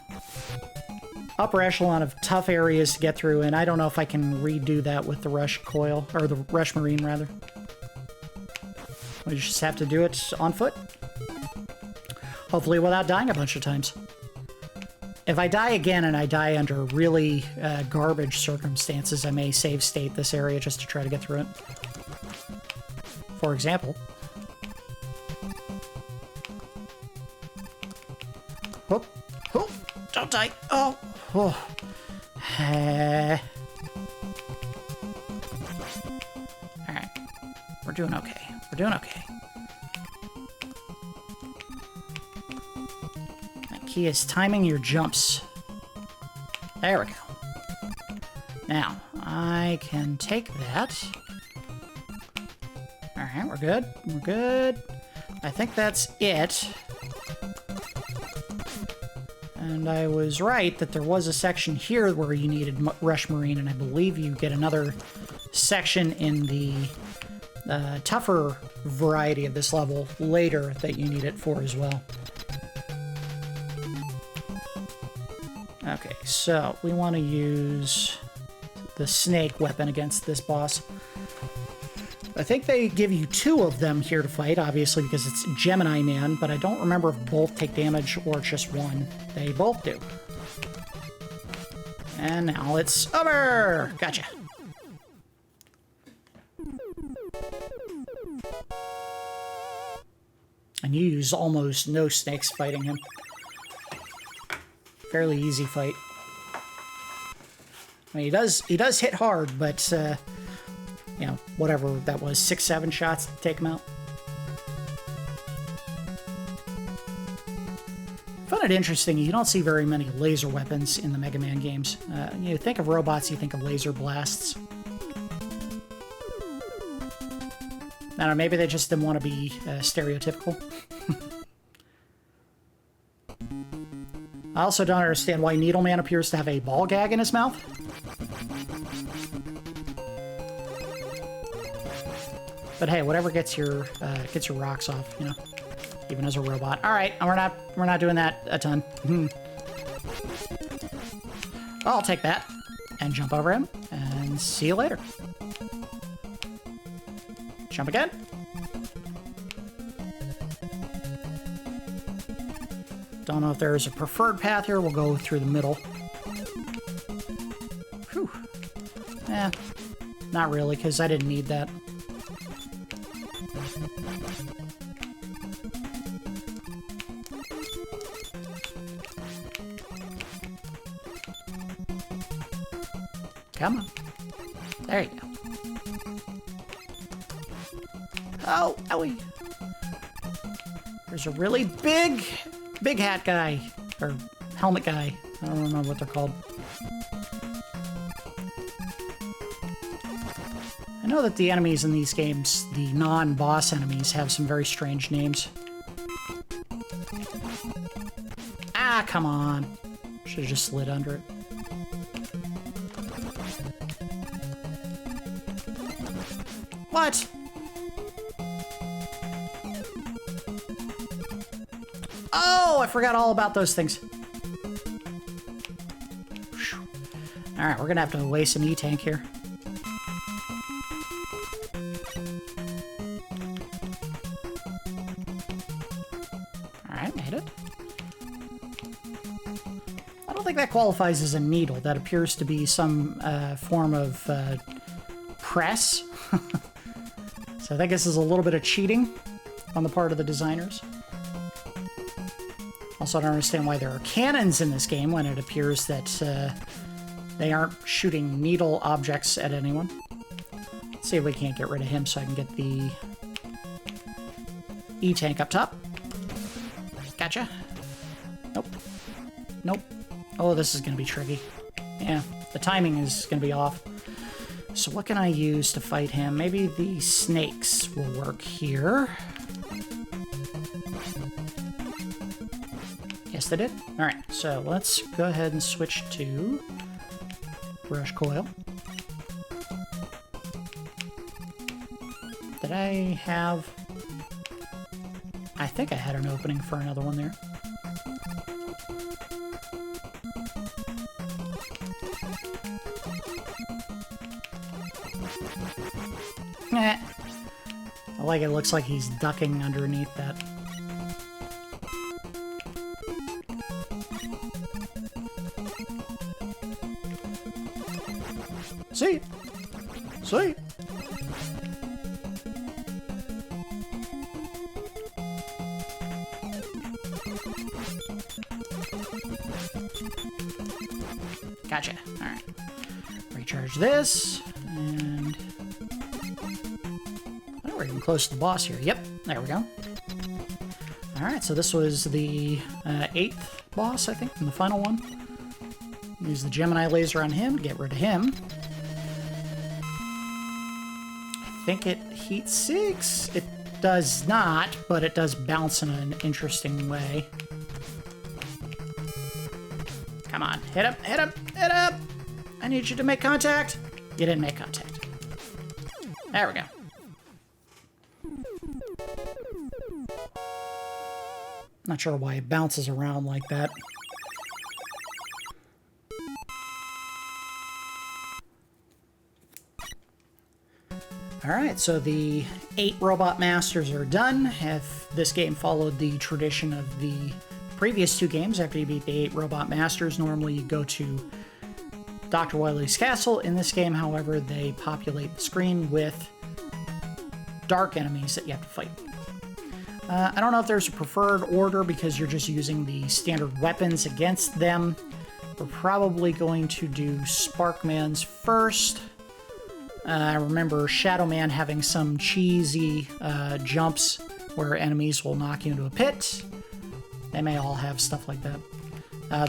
upper echelon of tough areas to get through, and I don't know if I can redo that with the Rush Coil, or the Rush Marine, rather. We just have to do it on foot. Hopefully without dying a bunch of times. If I die again and I die under really garbage circumstances, I may save state this area just to try to get through it. For example. Oh, oh, don't die. Oh, oh. Alright. We're doing okay. We're doing okay. The key is timing your jumps. There we go. Now, I can take that. Alright, we're good. We're good. I think that's it. And I was right that there was a section here where you needed Rush Marine, and I believe you get another section in the tougher variety of this level later that you need it for as well. Okay, so we want to use the snake weapon against this boss. I think they give you 2 of them here to fight, obviously, because it's Gemini Man, but I don't remember if both take damage or just one. They both do. And now it's over! Gotcha. And you use almost no snakes fighting him. Fairly easy fight. I mean, he does hit hard, but, you know, whatever that was, 6-7 shots to take him out. I found it interesting, you don't see very many laser weapons in the Mega Man games. You think of robots, you think of laser blasts. I don't know, maybe they just didn't want to be stereotypical. I also don't understand why Needleman appears to have a ball gag in his mouth. But hey, whatever gets your rocks off, you know, even as a robot. All right, we're not doing that a ton. I'll take that and jump over him and see you later. Jump again. Don't know if there's a preferred path here. We'll go through the middle. Whew. Eh, not really, because I didn't need that. Come on. There you go. Oh, owie. There's a really big hat guy. Or helmet guy. I don't remember what they're called. I know that the enemies in these games, the non-boss enemies, have some very strange names. Ah, come on. Should have just slid under it. What? Oh, I forgot all about those things. Alright, we're gonna have to waste an E-tank here. Alright, made it. I don't think that qualifies as a needle. That appears to be some form of press. So I think this is a little bit of cheating on the part of the designers. Also, I don't understand why there are cannons in this game when it appears that they aren't shooting needle objects at anyone. Let's see if we can't get rid of him so I can get the E-tank up top. Gotcha. Nope. Nope. Oh, this is going to be tricky. Yeah, the timing is going to be off. So what can I use to fight him? Maybe the snakes will work here. Yes, they did. Alright, so let's go ahead and switch to brush coil. Did I have... I think I had an opening for another one there. I like it looks like he's ducking underneath that. See? See? Gotcha. Alright. Recharge this, and... we're getting close to the boss here. Yep, there we go. Alright, so this was the 8th boss, I think, and the final one. Use the Gemini laser on him to get rid of him. I think it heat sinks. It does not, but it does bounce in an interesting way. Come on, hit him, hit him, hit him! I need you to make contact. You didn't make contact. There we go. Not sure why it bounces around like that. Alright, so the 8 Robot Masters are done. If this game followed the tradition of the previous 2 games, after you beat the 8 Robot Masters, normally you go to Dr. Wily's castle. In this game, however, they populate the screen with dark enemies that you have to fight. I don't know if there's a preferred order because you're just using the standard weapons against them. We're probably going to do Sparkman's first. I remember Shadow Man having some cheesy jumps where enemies will knock you into a pit. They may all have stuff like that.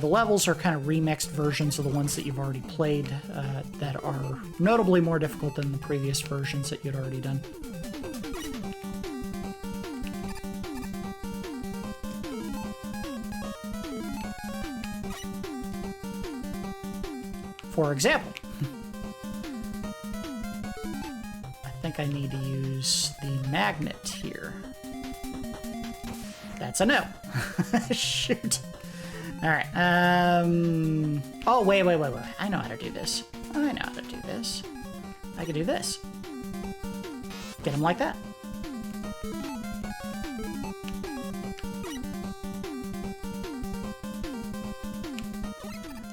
The levels are kind of remixed versions of the ones that you've already played that are notably more difficult than the previous versions that you'd already done. For example, I think I need to use the magnet here. That's a no. Shoot. All right. Oh, wait. I know how to do this. I can do this. Get him like that.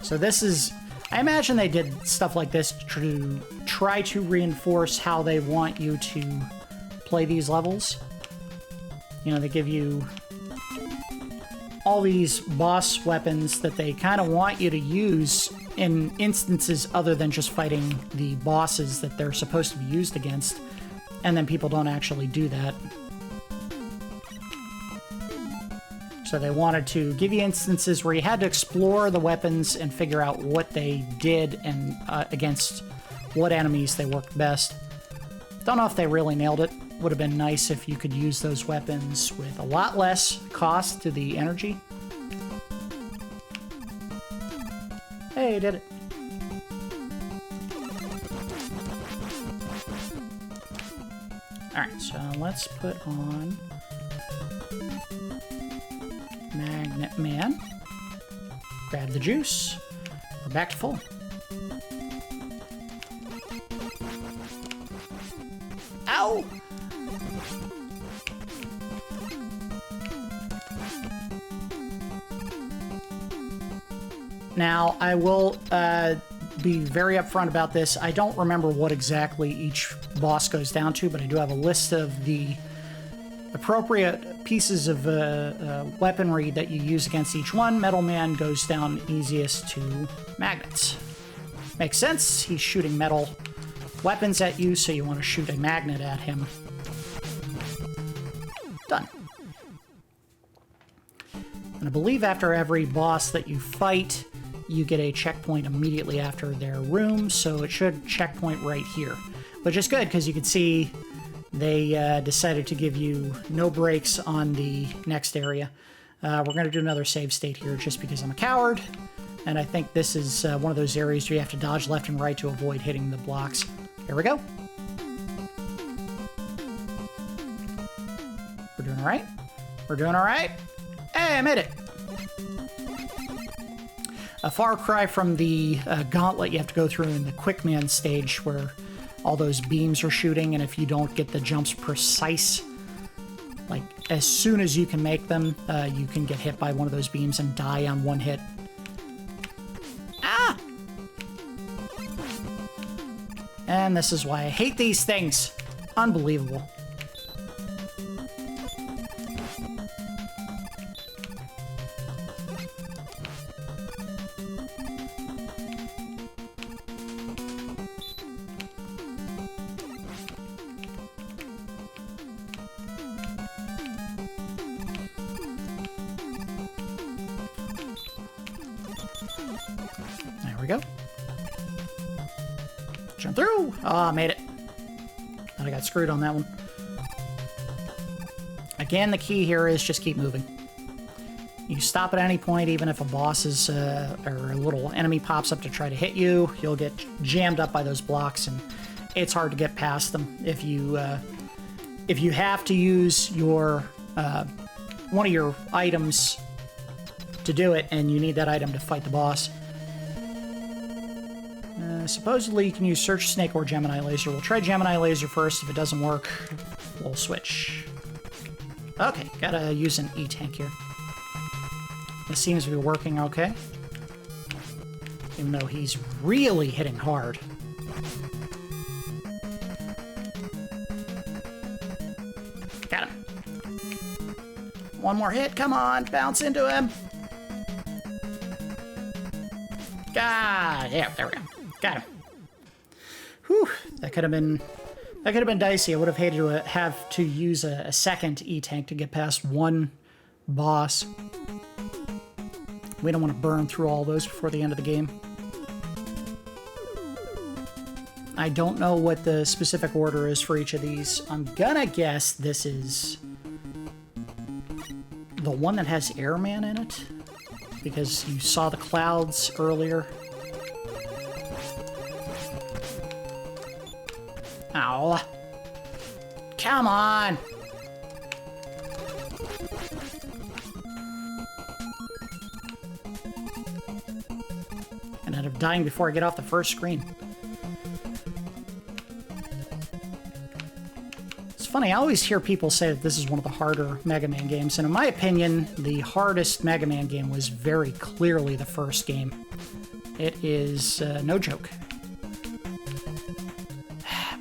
So this is... I imagine they did stuff like this to try to reinforce how they want you to play these levels. You know, they give you all these boss weapons that they kind of want you to use in instances other than just fighting the bosses that they're supposed to be used against, and then people don't actually do that. So they wanted to give you instances where you had to explore the weapons and figure out what they did and against what enemies they worked best. Don't know if they really nailed it. Would have been nice if you could use those weapons with a lot less cost to the energy. Hey, did it. Alright, so let's put on Magnet Man. Grab the juice. We're back to full. Ow! Now, I will be very upfront about this. I don't remember what exactly each boss goes down to, but I do have a list of the appropriate pieces of weaponry that you use against each one. Metal Man goes down easiest to magnets. Makes sense. He's shooting metal weapons at you, so you want to shoot a magnet at him. Done. And I believe after every boss that you fight, you get a checkpoint immediately after their room, so it should checkpoint right here. Which is good, because you can see they decided to give you no breaks on the next area. We're going to do another save state here just because I'm a coward, and I think this is one of those areas where you have to dodge left and right to avoid hitting the blocks. Here we go. We're doing all right. We're doing all right. Hey, I made it. A far cry from the gauntlet you have to go through in the Quick Man stage where all those beams are shooting, and if you don't get the jumps precise, like as soon as you can make them, you can get hit by one of those beams and die on one hit. Ah! And this is why I hate these things. Unbelievable. There we go. Jump through! Ah, made it. Thought I got screwed on that one. Again, the key here is just keep moving. You stop at any point, even if a boss is, or a little enemy pops up to try to hit you, you'll get jammed up by those blocks, and it's hard to get past them. If you have to use your, one of your items to do it, and you need that item to fight the boss. Supposedly you can use Search Snake or Gemini Laser. We'll try Gemini Laser first. If it doesn't work, we'll switch. Okay, gotta use an E-Tank here. This seems to be working okay. Even though he's really hitting hard. Got him. One more hit. Come on. Bounce into him. Yeah, there we go. Got him. Whew. That could have been dicey. I would have hated to have to use a second E-tank to get past one boss. We don't want to burn through all those before the end of the game. I don't know what the specific order is for each of these. I'm gonna guess this is the one that has Airman in it, because you saw the clouds earlier. Ow. Come on! And end up dying before I get off the first screen. It's funny, I always hear people say that this is one of the harder Mega Man games, and in my opinion, the hardest Mega Man game was very clearly the first game. It is no joke.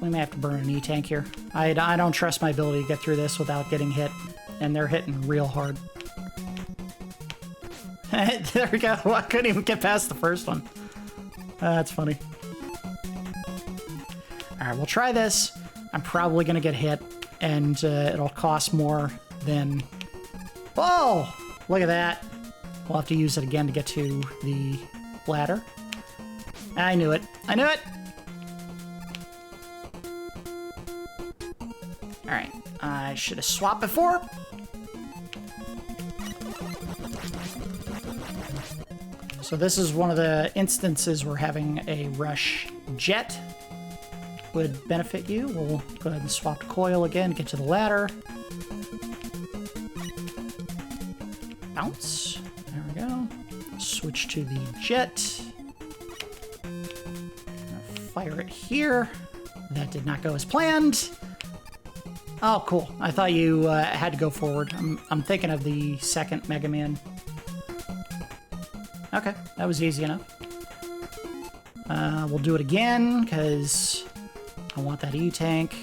We may have to burn an E-tank here. I don't trust my ability to get through this without getting hit, and they're hitting real hard. There we go. I couldn't even get past the first one. That's funny. Alright, we'll try this. I'm probably going to get hit, and it'll cost more than... Whoa! Look at that. We'll have to use it again to get to the ladder. I knew it. I knew it! Alright, I should have swapped before. So this is one of the instances where having a rush jet would benefit you. We'll go ahead and swap to coil again, get to the ladder. Bounce. There we go. Switch to the jet. Fire it here. That did not go as planned. Oh, cool. I thought you had to go forward. I'm thinking of the second Mega Man. Okay, that was easy enough. We'll do it again, because I want that E-tank.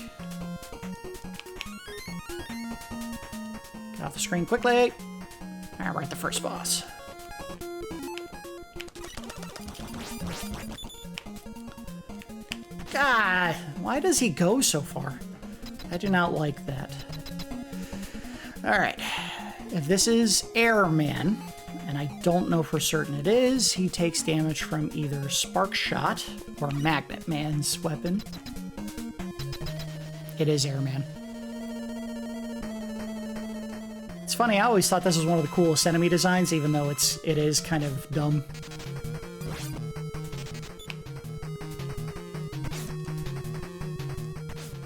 Get off the screen quickly. Alright, we're at the first boss. God, why does he go so far? I do not like that. Alright. If this is Airman, and I don't know for certain it is, he takes damage from either Spark Shot or Magnet Man's weapon. It is Airman. It's funny, I always thought this was one of the coolest enemy designs, even though it is kind of dumb.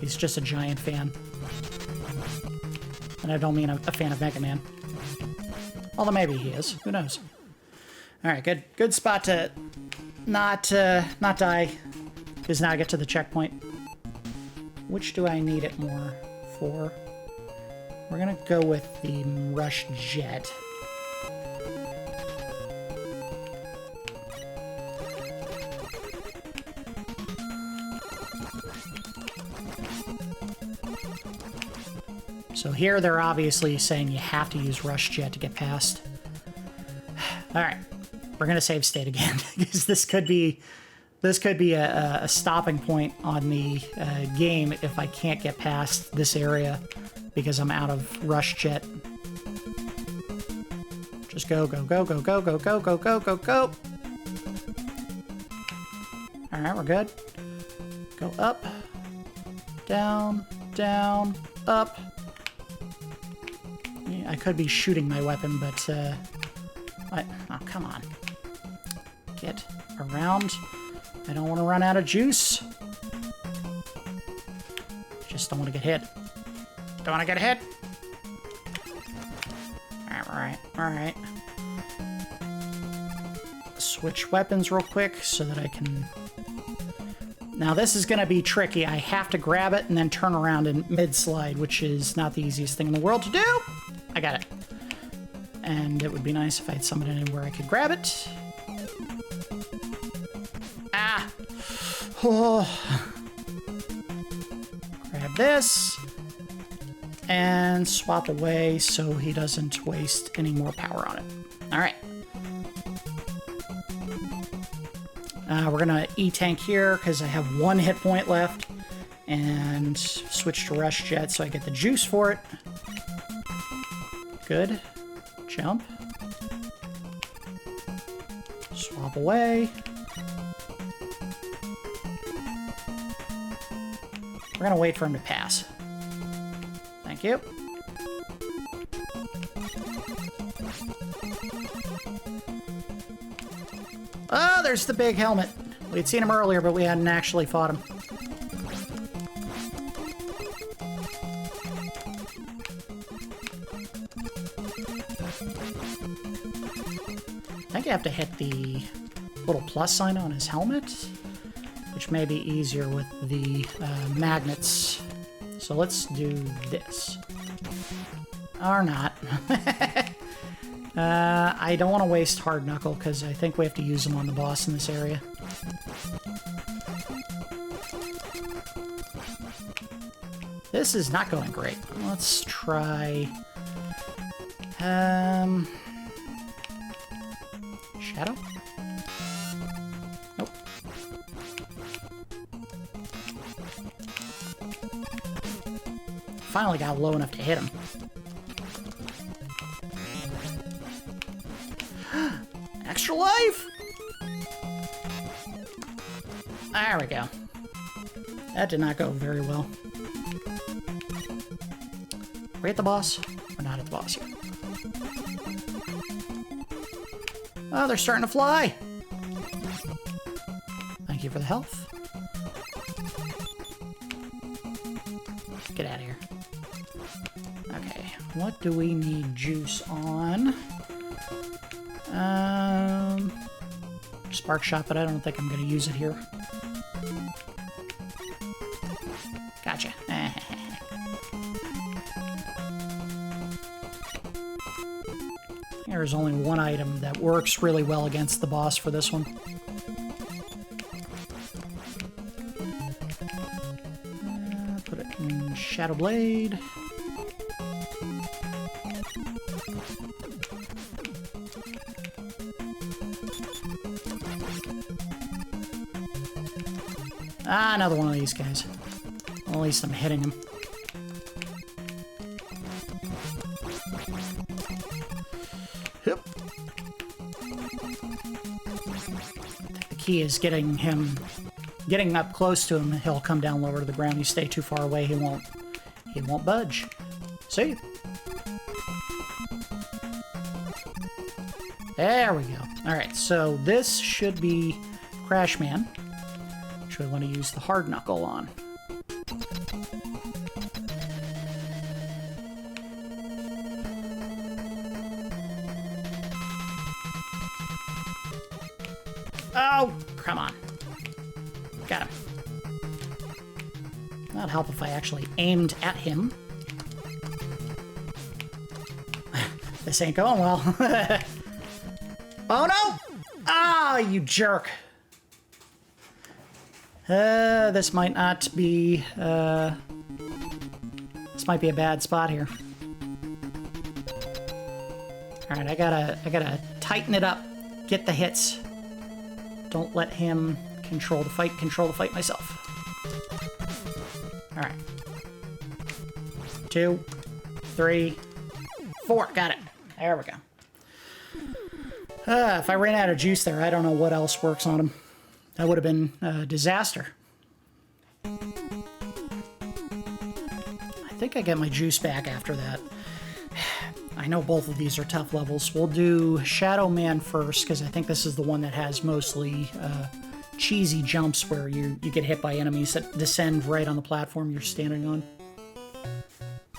He's just a giant fan. And I don't mean a fan of Mega Man. Although maybe he is. Who knows? Alright, good spot to not die. Is now get to the checkpoint. Which do I need it more for? We're gonna go with the Rush Jet. So here they're obviously saying you have to use Rush Jet to get past. Alright, we're gonna save state again, because this could be a stopping point on the game if I can't get past this area, because I'm out of Rush Jet. Just go, go, go, go, go, go, go, go, go, go, go. Alright, we're good. Go up, down, down, up. Yeah, I could be shooting my weapon, but oh, come on. Get around. I don't want to run out of juice. Just don't want to get hit. Don't want to get hit. Alright, alright. Switch weapons real quick so that I can... Now this is going to be tricky. I have to grab it and then turn around in mid-slide, which is not the easiest thing in the world to do. I got it. And it would be nice if I had someone in where I could grab it. Ah! Oh. Grab this. and swap away so he doesn't waste any more power on it. All right. We're gonna E-tank here because I have 1 hit point left, and switch to Rush Jet so I get the juice for it. Good. Jump. Swap away. We're gonna wait for him to pass. Thank you. Oh, there's the big helmet. We'd seen him earlier, but we hadn't actually fought him. I think you have to hit the little plus sign on his helmet, which may be easier with the magnets. So let's do this. Or not. I don't want to waste Hard Knuckle because I think we have to use him on the boss in this area. This is not going great. Let's try... Shadow? Nope. Finally got low enough to hit him. Extra life! There we go. That did not go very well. Are we at the boss? We're not at the boss yet. Oh, they're starting to fly! Thank you for the health. Get out of here. Okay, what do we need juice on? Spark shot, but I don't think I'm going to use it here. Gotcha. There's only one item that works really well against the boss for this one. Put it in Shadow Blade. Ah, another one of these guys. Well, at least I'm hitting him. Yep. The key is getting up close to him. He'll come down lower to the ground. You stay too far away, he won't budge. See? There we go. All right, so this should be Crash Man. I want to use the Hard Knuckle on. Oh, come on. Got him. That'd help if I actually aimed at him. This ain't going well. Oh no! Ah, you jerk. This might not be, this might be a bad spot here. Alright, I gotta tighten it up. Get the hits. Don't let him control the fight myself. Alright. 2, 3, 4. Got it. There we go. If I ran out of juice there, I don't know what else works on him. That would have been a disaster. I think I get my juice back after that. I know both of these are tough levels. We'll do Shadow Man first, because I think this is the one that has mostly cheesy jumps where you get hit by enemies that descend right on the platform you're standing on.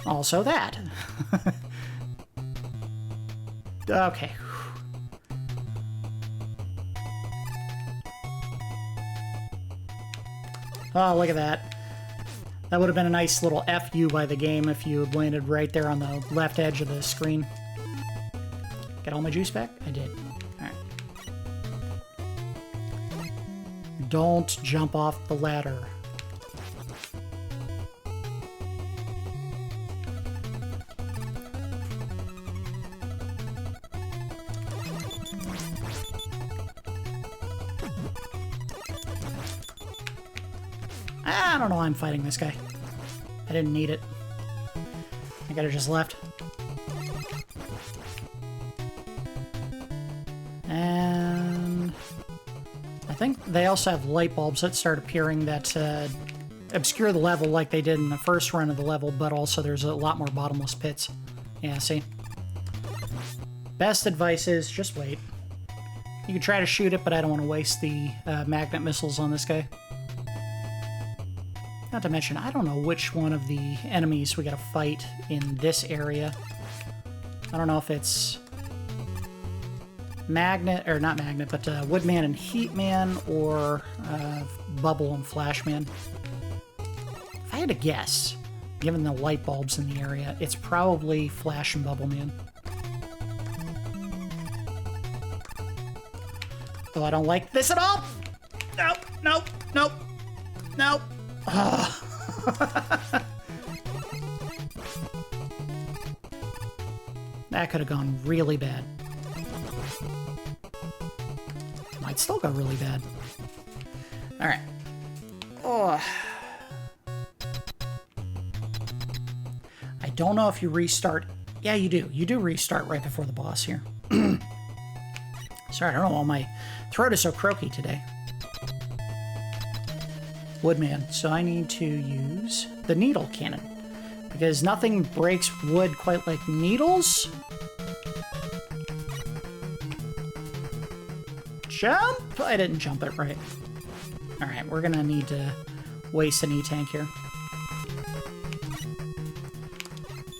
Also that. Okay. Oh, look at that. That would have been a nice little FU by the game if you had landed right there on the left edge of the screen. Get all my juice back? I did. Alright. Don't jump off the ladder. I don't know why I'm fighting this guy. I didn't need it. I could have just left. And I think they also have light bulbs that start appearing that obscure the level like they did in the first run of the level, but also there's a lot more bottomless pits. Yeah, see? Best advice is just wait. You can try to shoot it, but I don't want to waste the magnet missiles on this guy. Not to mention, I don't know which one of the enemies we gotta fight in this area. I don't know if it's Magnet, or not Magnet, but Woodman and Heatman, or Bubble and Flashman. If I had to guess, given the light bulbs in the area, it's probably Flash and Bubble Man. Oh, I don't like this at all! Nope, nope, nope, nope. That could have gone really bad. Might still go really bad. Alright. Oh. I don't know if you restart. Yeah, you do. You do restart right before the boss here. Sorry, I don't know why my throat is so croaky today. Woodman. So I need to use the needle cannon. Because nothing breaks wood quite like needles. Jump! I didn't jump it right. Alright, we're gonna need to waste an E-tank here.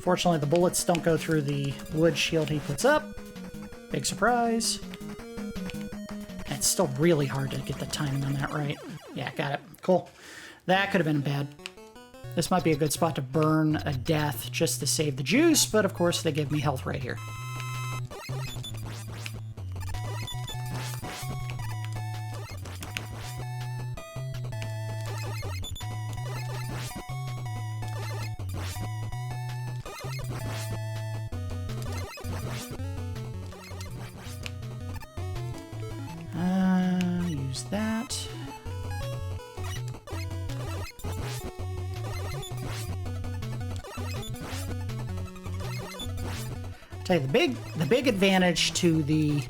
Fortunately, the bullets don't go through the wood shield he puts up. Big surprise. And it's still really hard to get the timing on that right. Yeah, got it. Cool. That could have been bad. This might be a good spot to burn a death just to save the juice, but of course they give me health right here. Use that. Tell you, the big advantage to the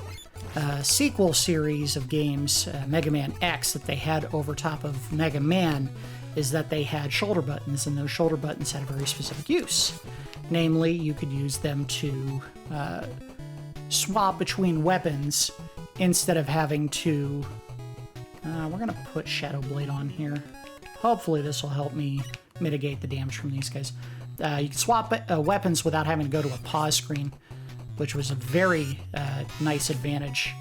sequel series of games, Mega Man X, that they had over top of Mega Man, is that they had shoulder buttons, and those shoulder buttons had a very specific use. Namely, you could use them to swap between weapons instead of having to... we're going to put Shadow Blade on here. Hopefully this will help me mitigate the damage from these guys. You can swap weapons without having to go to a pause screen, which was a very nice advantage.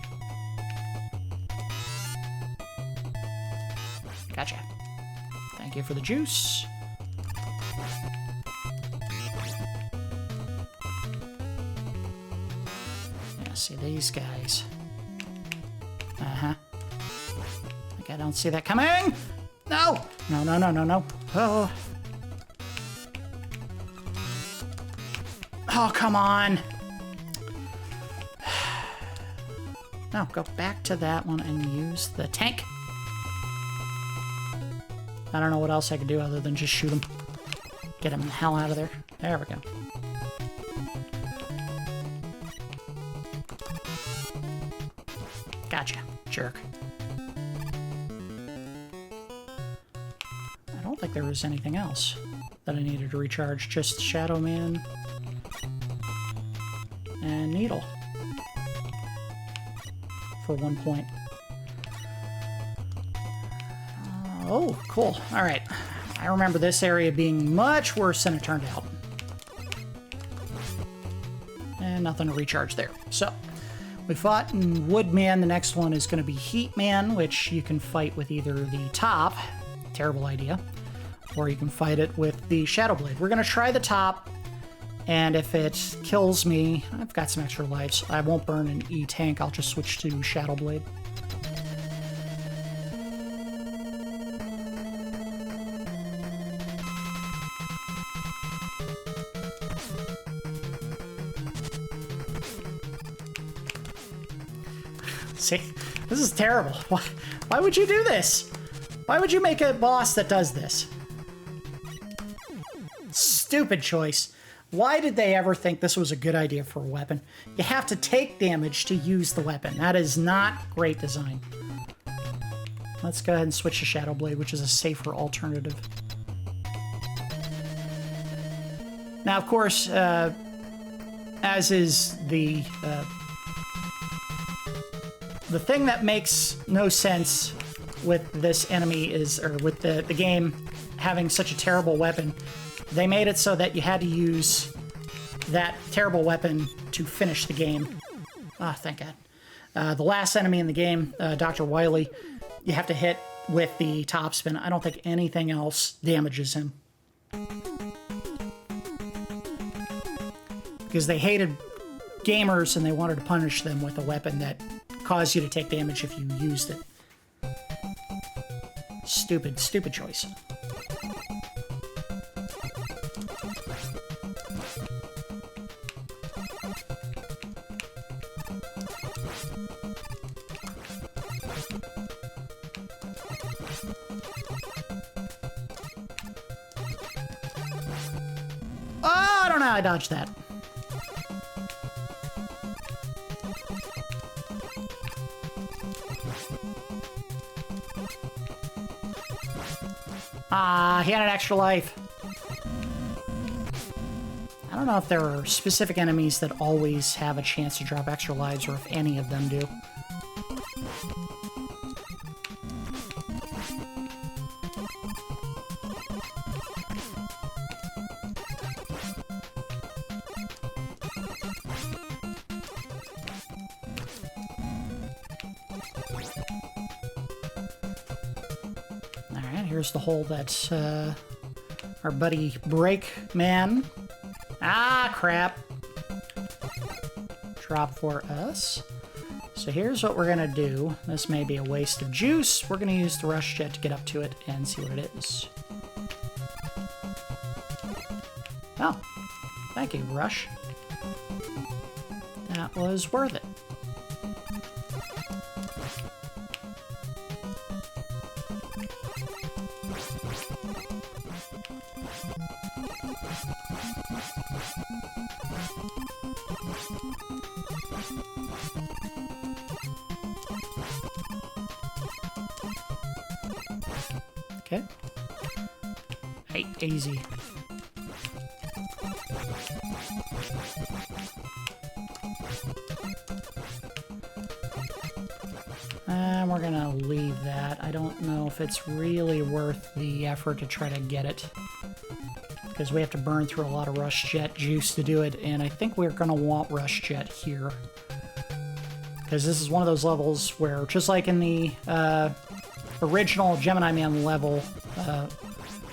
Gotcha. Thank you for the juice. Yeah, see these guys. Uh-huh. Like I don't see that coming! No! No, no, no, no, no. Oh. Oh, come on! No, go back to that one and use the tank. I don't know what else I could do other than just shoot him. Get him the hell out of there. There we go. Gotcha, jerk. I don't think there was anything else that I needed to recharge. Just Shadow Man and Needle. For 1 point. Oh, cool. Alright. I remember this area being much worse than it turned out. And nothing to recharge there. So, we fought in Woodman. The next one is going to be Heatman, which you can fight with either the top, terrible idea, or you can fight it with the Shadow Blade. We're going to try the top, and if it kills me, I've got some extra lives. I won't burn an E-tank, I'll just switch to Shadow Blade. See? This is terrible. Why would you do this? Why would you make a boss that does this? Stupid choice. Why did they ever think this was a good idea for a weapon? You have to take damage to use the weapon. That is not great design. Let's go ahead and switch to Shadow Blade, which is a safer alternative. Now, of course, as is the thing that makes no sense with this enemy is, or with the game having such a terrible weapon, they made it so that you had to use that terrible weapon to finish the game. Ah, oh, thank God. The last enemy in the game, Dr. Wily, you have to hit with the topspin. I don't think anything else damages him. Because they hated gamers and they wanted to punish them with a weapon that caused you to take damage if you used it. Stupid, stupid choice. Oh, I don't know how I dodged that. Ah, he had an extra life. I don't know if there are specific enemies that always have a chance to drop extra lives, or if any of them do. Here's the hole that our buddy Breakman. Ah, crap. Drop for us. So here's what we're gonna do. This may be a waste of juice. We're gonna use the rush jet to get up to it and see what it is. Oh, thank you, Rush. That was worth it. Okay. Hey, easy. And we're gonna leave that. I don't know if it's really worth the effort to try to get it, because we have to burn through a lot of Rush Jet juice to do it, and I think we're gonna want Rush Jet here. Because this is one of those levels where, just like in the original Gemini Man level,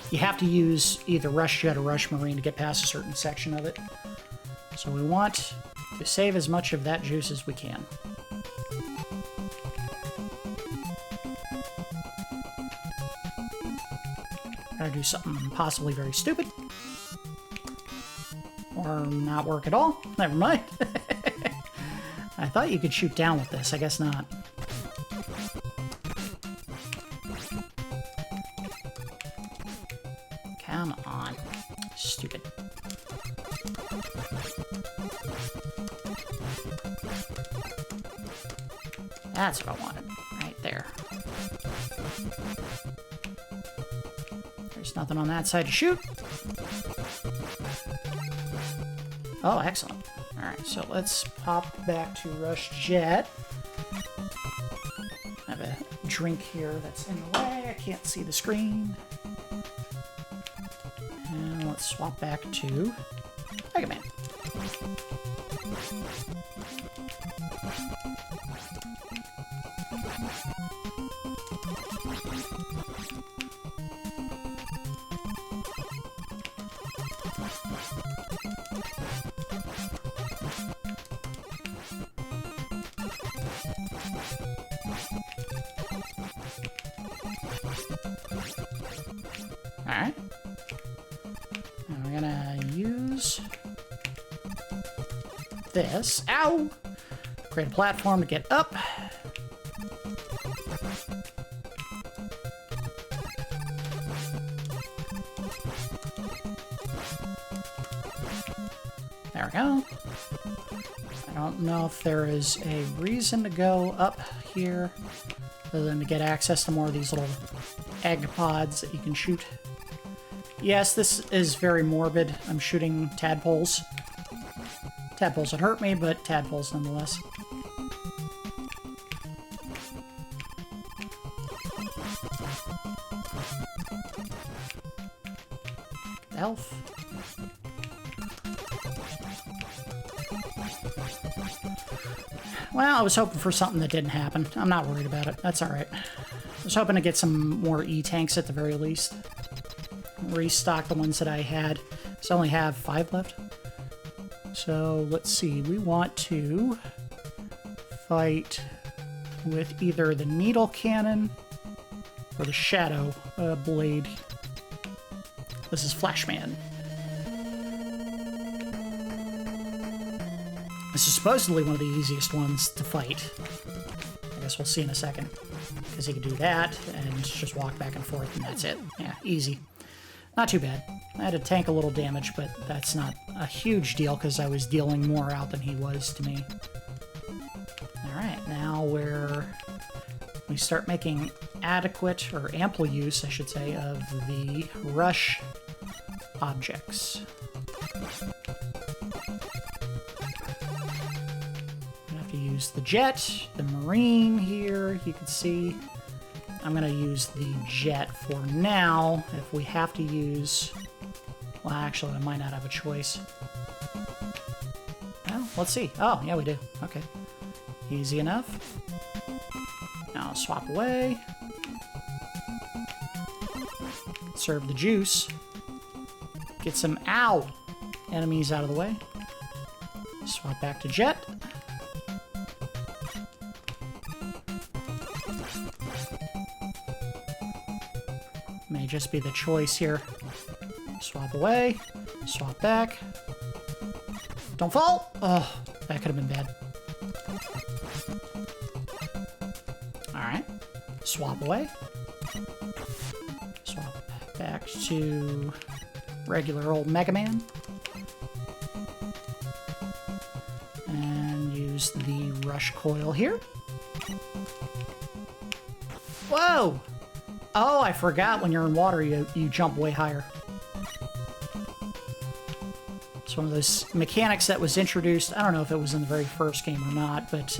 you have to use either Rush Jet or Rush Marine to get past a certain section of it. So we want to save as much of that juice as we can. Gotta do something possibly very stupid. Or not work at all. Never mind. I thought you could shoot down with this. I guess not. Come on. Stupid. That's what I wanted. Right there. There's nothing on that side to shoot. Oh, excellent. Alright, so let's pop back to Rush Jet. I have a drink here that's in the way. I can't see the screen. And let's swap back to Mega Man. Alright. And we're gonna use this. Ow! Create a platform to get up. There we go. I don't know if there is a reason to go up here other than to get access to more of these little egg pods that you can shoot. Yes, this is very morbid. I'm shooting tadpoles. Tadpoles would hurt me, but tadpoles nonetheless. Elf. Well, I was hoping for something that didn't happen. I'm not worried about it. That's alright. I was hoping to get some more E-tanks at the very least. Restock the ones that I had. So I only have 5 left. So, let's see. We want to fight with either the needle cannon or the shadow blade. This is Flashman. This is supposedly one of the easiest ones to fight. I guess we'll see in a second. Because he can do that, and just walk back and forth, and that's it. Yeah, easy. Not too bad. I had to tank a little damage, but that's not a huge deal, because I was dealing more out than he was to me. Alright, now we start making adequate, or ample use, I should say, of the rush objects. Use the jet, the marine here, you can see. I'm going to use the jet for now. If we have to use... Well, actually, I might not have a choice. Well, let's see. Oh, yeah, we do. Okay. Easy enough. Now, swap away. Serve the juice. Get some, ow, enemies out of the way. Swap back to jet. May just be the choice here. Swap away. Swap back. Don't fall! Oh, that could have been bad. Alright. Swap away. Swap back to regular old Mega Man. And use the rush coil here. Whoa! Oh, I forgot when you're in water, you jump way higher. It's one of those mechanics that was introduced. I don't know if it was in the very first game or not, but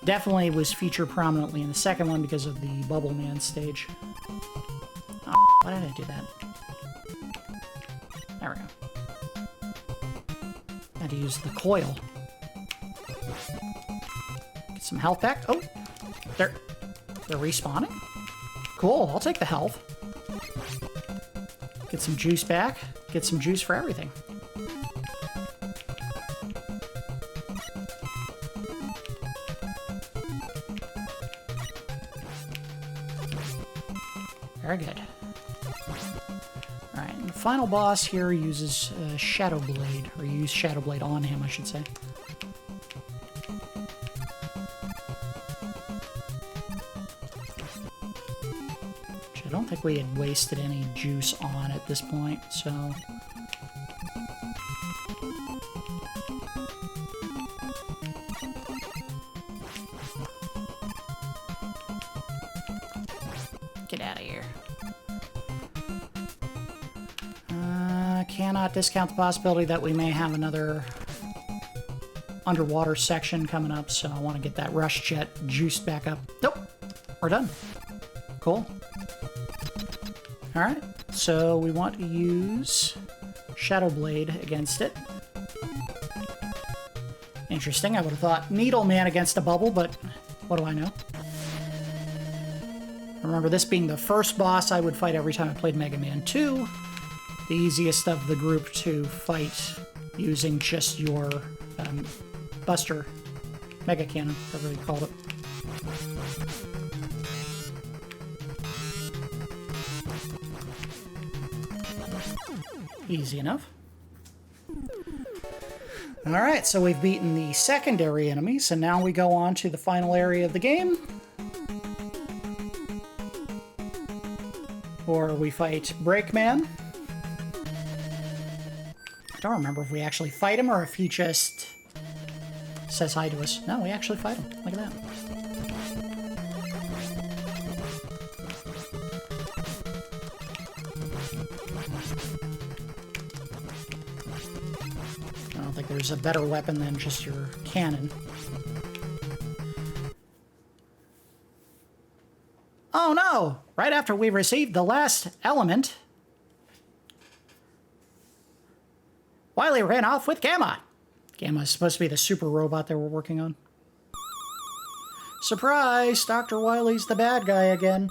definitely was featured prominently in the second one because of the Bubble Man stage. Oh, why did I do that? There we go. Had to use the coil. Get some health back. Oh, they're respawning? Cool, I'll take the health. Get some juice back. Get some juice for everything. Very good. Alright, and the final boss here uses Shadow Blade, or you use Shadow Blade on him, I should say. I don't think we had wasted any juice on at this point, so... Get out of here. Cannot discount the possibility that we may have another underwater section coming up, so I want to get that rush jet juiced back up. Nope, we're done. Cool. Alright, so we want to use Shadow Blade against it. Interesting, I would have thought Needle Man against a bubble, but what do I know? Remember, this being the first boss I would fight every time I played Mega Man 2. The easiest of the group to fight using just your Buster Mega Cannon, whatever you called it. Easy enough. Alright, so we've beaten the secondary enemies, and now we go on to the final area of the game. Or we fight Breakman. I don't remember if we actually fight him or if he just says hi to us. No, we actually fight him. Look at that. I don't think there's a better weapon than just your cannon. Oh no! Right after we received the last element, Wily ran off with Gamma. Gamma is supposed to be the super robot that we're working on. Surprise! Dr. Wily's the bad guy again.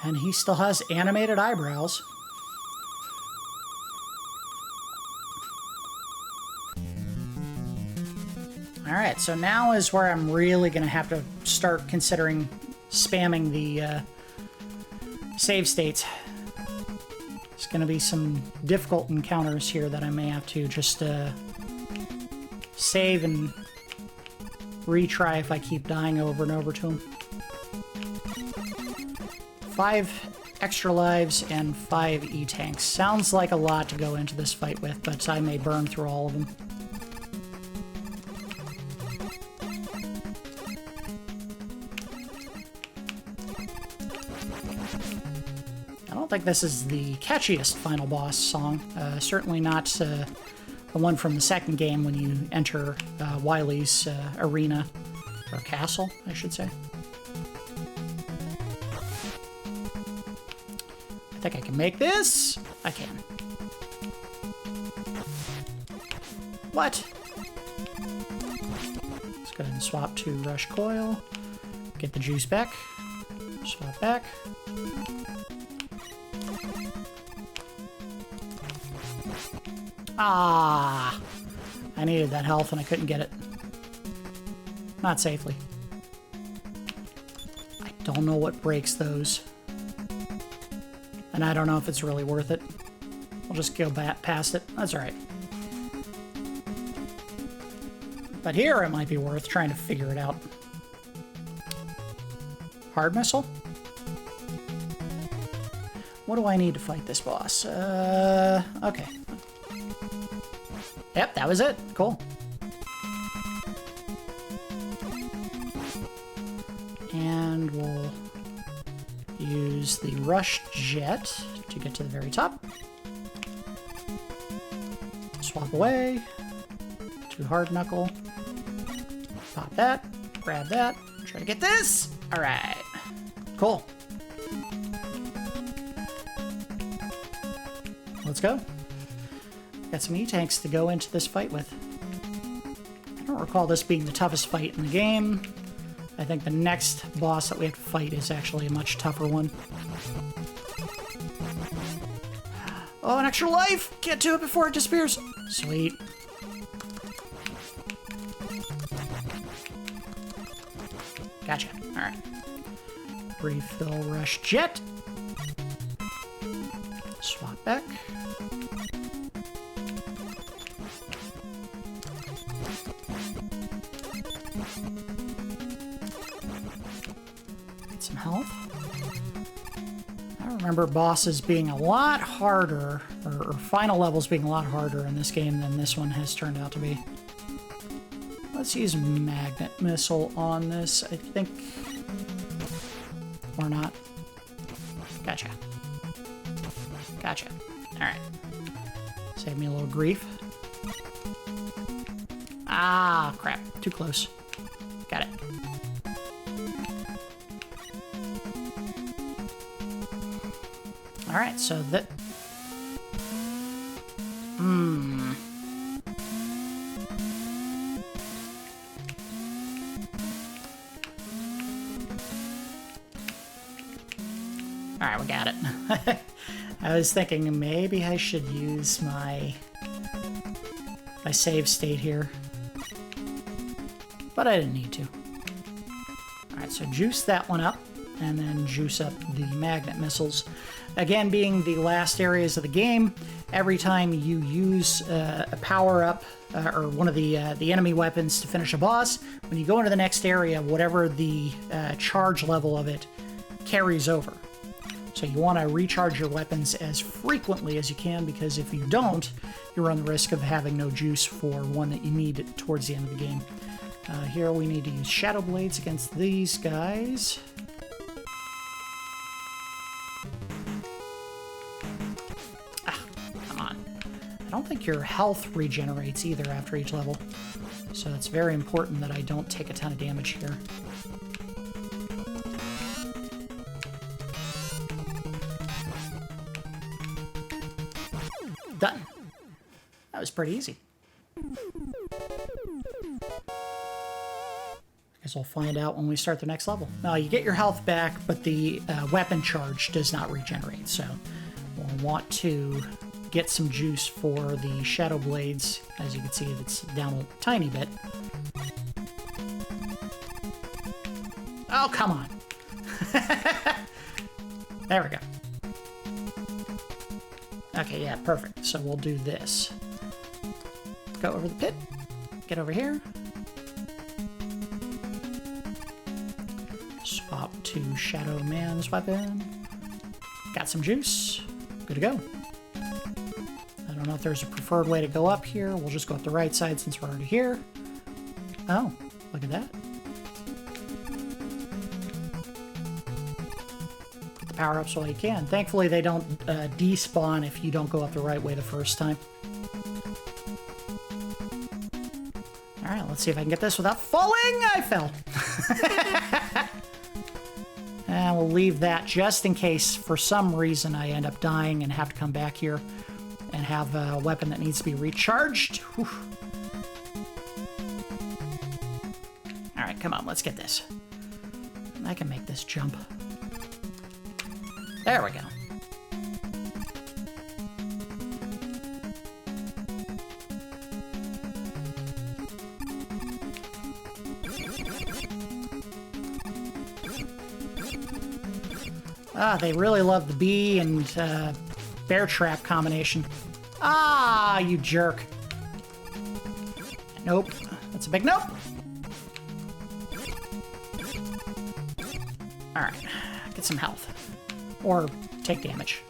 And he still has animated eyebrows. Alright, so now is where I'm really going to have to start considering spamming the save states. There's going to be some difficult encounters here that I may have to just save and retry if I keep dying over and over to them. 5 extra lives and 5 E-tanks. Sounds like a lot to go into this fight with, but I may burn through all of them. I don't think this is the catchiest final boss song. Certainly not the one from the second game when you enter Wily's arena, or castle, I should say. I think I can make this. I can. What? Let's go ahead and swap to Rush Coil. Get the juice back. Swap back. Ah! I needed that health and I couldn't get it. Not safely. I don't know what breaks those. And I don't know if it's really worth it. We'll just go back past it. That's alright. But here it might be worth trying to figure it out. Hard missile? What do I need to fight this boss? Okay. Yep, that was it. Cool. And we'll use the rush jet to get to the very top. Swap away to hard knuckle. Pop that. Grab that. Try to get this. All right. Cool. Let's go. Got some E-tanks to go into this fight with. I don't recall this being the toughest fight in the game. I think the next boss that we have to fight is actually a much tougher one. Oh, an extra life! Get to it before it disappears! Sweet. Gotcha. Alright. Refill rush jet. Swap back. Get some health. I remember bosses being a lot harder, or final levels being a lot harder in this game than this one has turned out to be. Let's use magnet missile on this, I think. Or not. Gotcha. Gotcha. Alright. Save me a little grief. Ah, crap. Too close. Got it. Alright, so that... Alright, we got it. I was thinking maybe I should use my save state here. But I didn't need to. Alright, so juice that one up, and then juice up the magnet missiles. Again, being the last areas of the game, every time you use a power-up or one of the enemy weapons to finish a boss, when you go into the next area, whatever the charge level of it carries over. So you want to recharge your weapons as frequently as you can, because if you don't, you run the risk of having no juice for one that you need towards the end of the game. Here we need to use Shadow Blades against these guys. Come on. I don't think your health regenerates either after each level, so it's very important that I don't take a ton of damage here. Done. That was pretty easy. Guess we'll find out when we start the next level. Now, you get your health back, but the weapon charge does not regenerate, so we'll want to get some juice for the Shadow Blades. As you can see, it's down a tiny bit. Oh, come on. There we go. Okay, yeah, perfect. So we'll do this. Go over the pit. Get over here. Swap to Shadow Man's weapon. Got some juice. Good to go. I don't know if there's a preferred way to go up here. We'll just go up the right side since we're already here. Oh, look at that. Get the power-ups while you can. Thankfully, they don't despawn if you don't go up the right way the first time. Alright, let's see if I can get this without falling! I fell! And we'll leave that just in case for some reason I end up dying and have to come back here and have a weapon that needs to be recharged. Alright, come on, let's get this. I can make this jump. There we go. Ah, they really love the bee and bear trap combination. Ah, you jerk. Nope. That's a big nope. Alright. Get some health. Or take damage.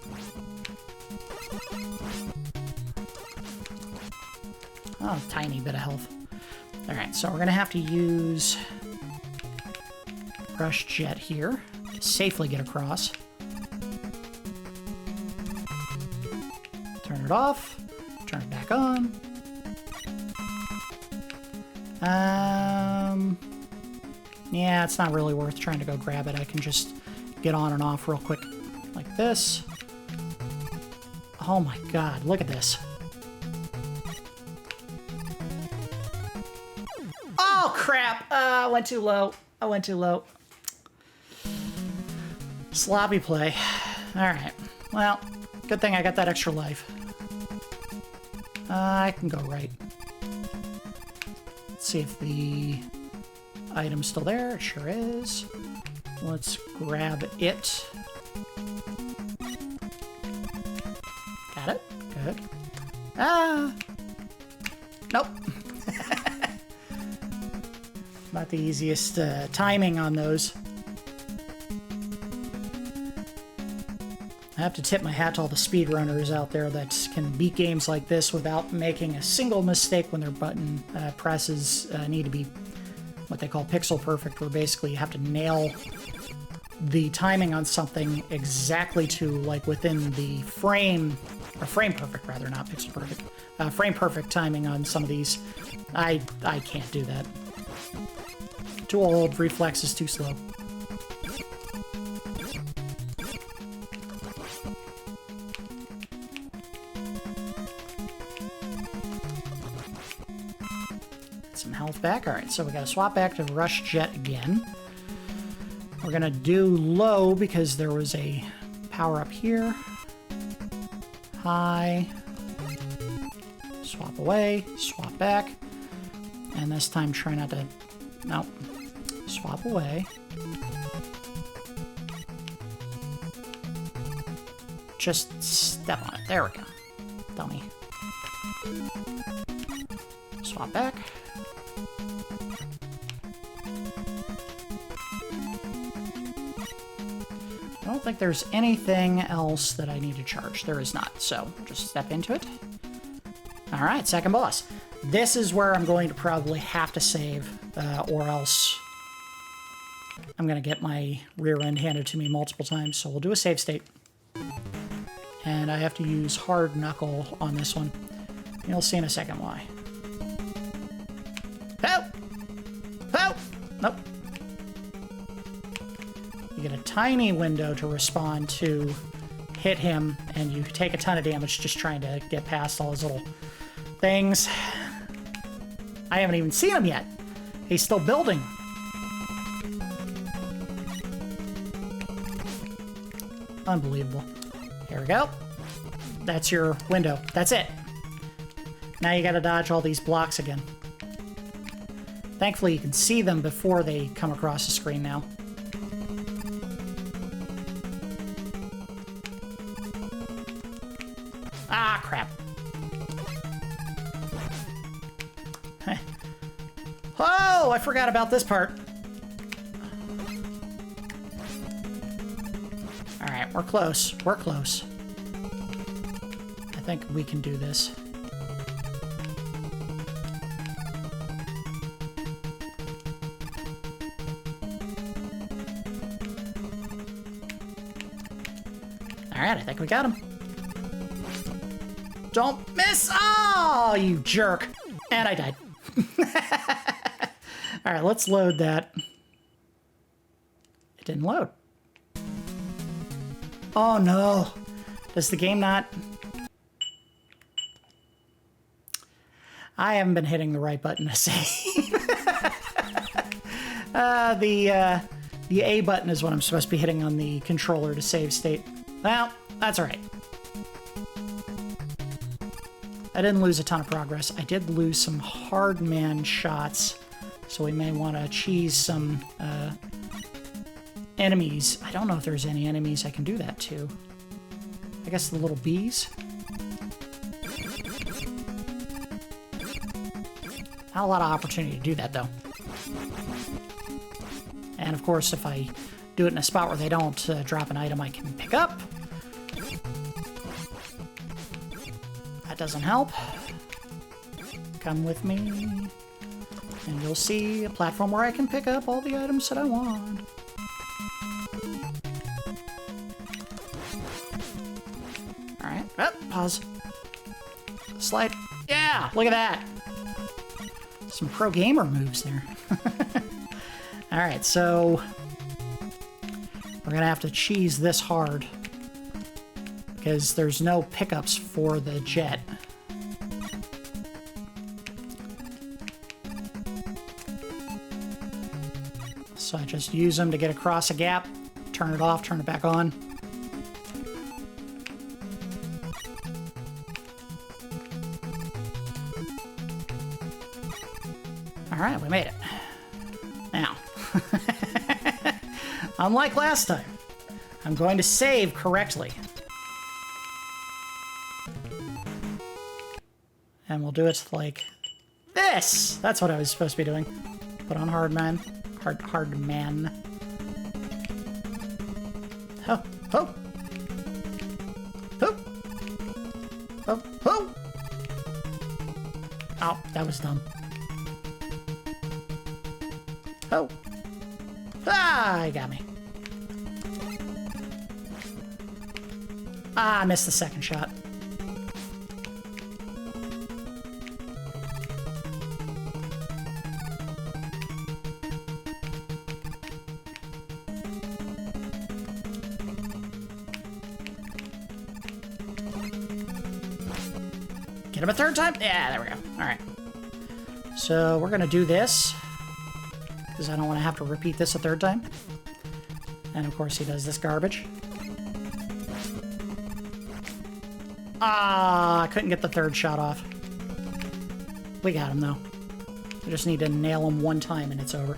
Oh, tiny bit of health. Alright, so we're going to have to use Rush Jet here to safely get across. Turn it off. Turn it back on. Yeah, it's not really worth trying to go grab it. I can just get on and off real quick like this. Oh my god, look at this. Oh crap! I went too low. I went too low. Sloppy play. Alright. Well, good thing I got that extra life. I can go right. Let's see if the item's still there. It sure is. Let's grab it. Got it. Good. Ah! Nope. Not the easiest timing on those. I have to tip my hat to all the speedrunners out there that can beat games like this without making a single mistake when their button presses need to be what they call pixel perfect, where basically you have to nail the timing on something exactly to, like, within the frame, or frame perfect rather, not pixel perfect, frame perfect timing on some of these. I can't do that. Too old, reflex is too slow. Some health back. Alright, so we gotta swap back to Rush Jet again. We're gonna do low because there was a power up here. High. Swap away. Swap back. And this time try not to... Nope. Swap away. Just step on it. There we go. Dummy. Swap back. I don't don't think there's anything else that I need to charge. There is not, so just step into it. All right, second boss. This is where I'm going to probably have to save, or else I'm going to get my rear end handed to me multiple times. So we'll do a save state. And I have to use hard knuckle on this one. You'll see in a second why. Help! Help! Nope. You get a tiny window to respond to hit him, and you take a ton of damage just trying to get past all his little things. I haven't even seen him yet. He's still building. Unbelievable. Here we go. That's your window. That's it. Now you gotta dodge all these blocks again. Thankfully, you can see them before they come across the screen now. Ah, crap. Oh, I forgot about this part. All right, we're close. We're close. I think we can do this. All right, I think we got him. Don't miss! Oh, you jerk. And I died. All right, let's load that. It didn't load. Oh, no. Does the game not... I haven't been hitting the right button to save. The A button is what I'm supposed to be hitting on the controller to save state. Well, that's all right. I didn't lose a ton of progress. I did lose some hard man shots, so we may want to cheese some enemies. I don't know if there's any enemies I can do that to. I guess the little bees? Not a lot of opportunity to do that, though. And of course, if I do it in a spot where they don't drop an item I can pick up, that doesn't help. Come with me, and you'll see a platform where I can pick up all the items that I want. Alright, pause. Slide. Yeah, look at that. Some pro gamer moves there. Alright, so we're gonna have to cheese this hard, because there's no pickups for the jet. So I just use them to get across a gap, turn it off, turn it back on. Alright, we made it. Now, unlike last time, I'm going to save correctly. And we'll do it like this. That's what I was supposed to be doing. Put on hard man. Hard man. Oh, oh. Oh. Oh, oh. Oh, that was dumb. Oh. Ah, he got me. Ah, I missed the second shot. Get him a third time? Yeah, there we go. All right. So we're going to do this, because I don't want to have to repeat this a third time. And of course he does this garbage. Ah, I couldn't get the third shot off. We got him though. We just need to nail him one time and it's over.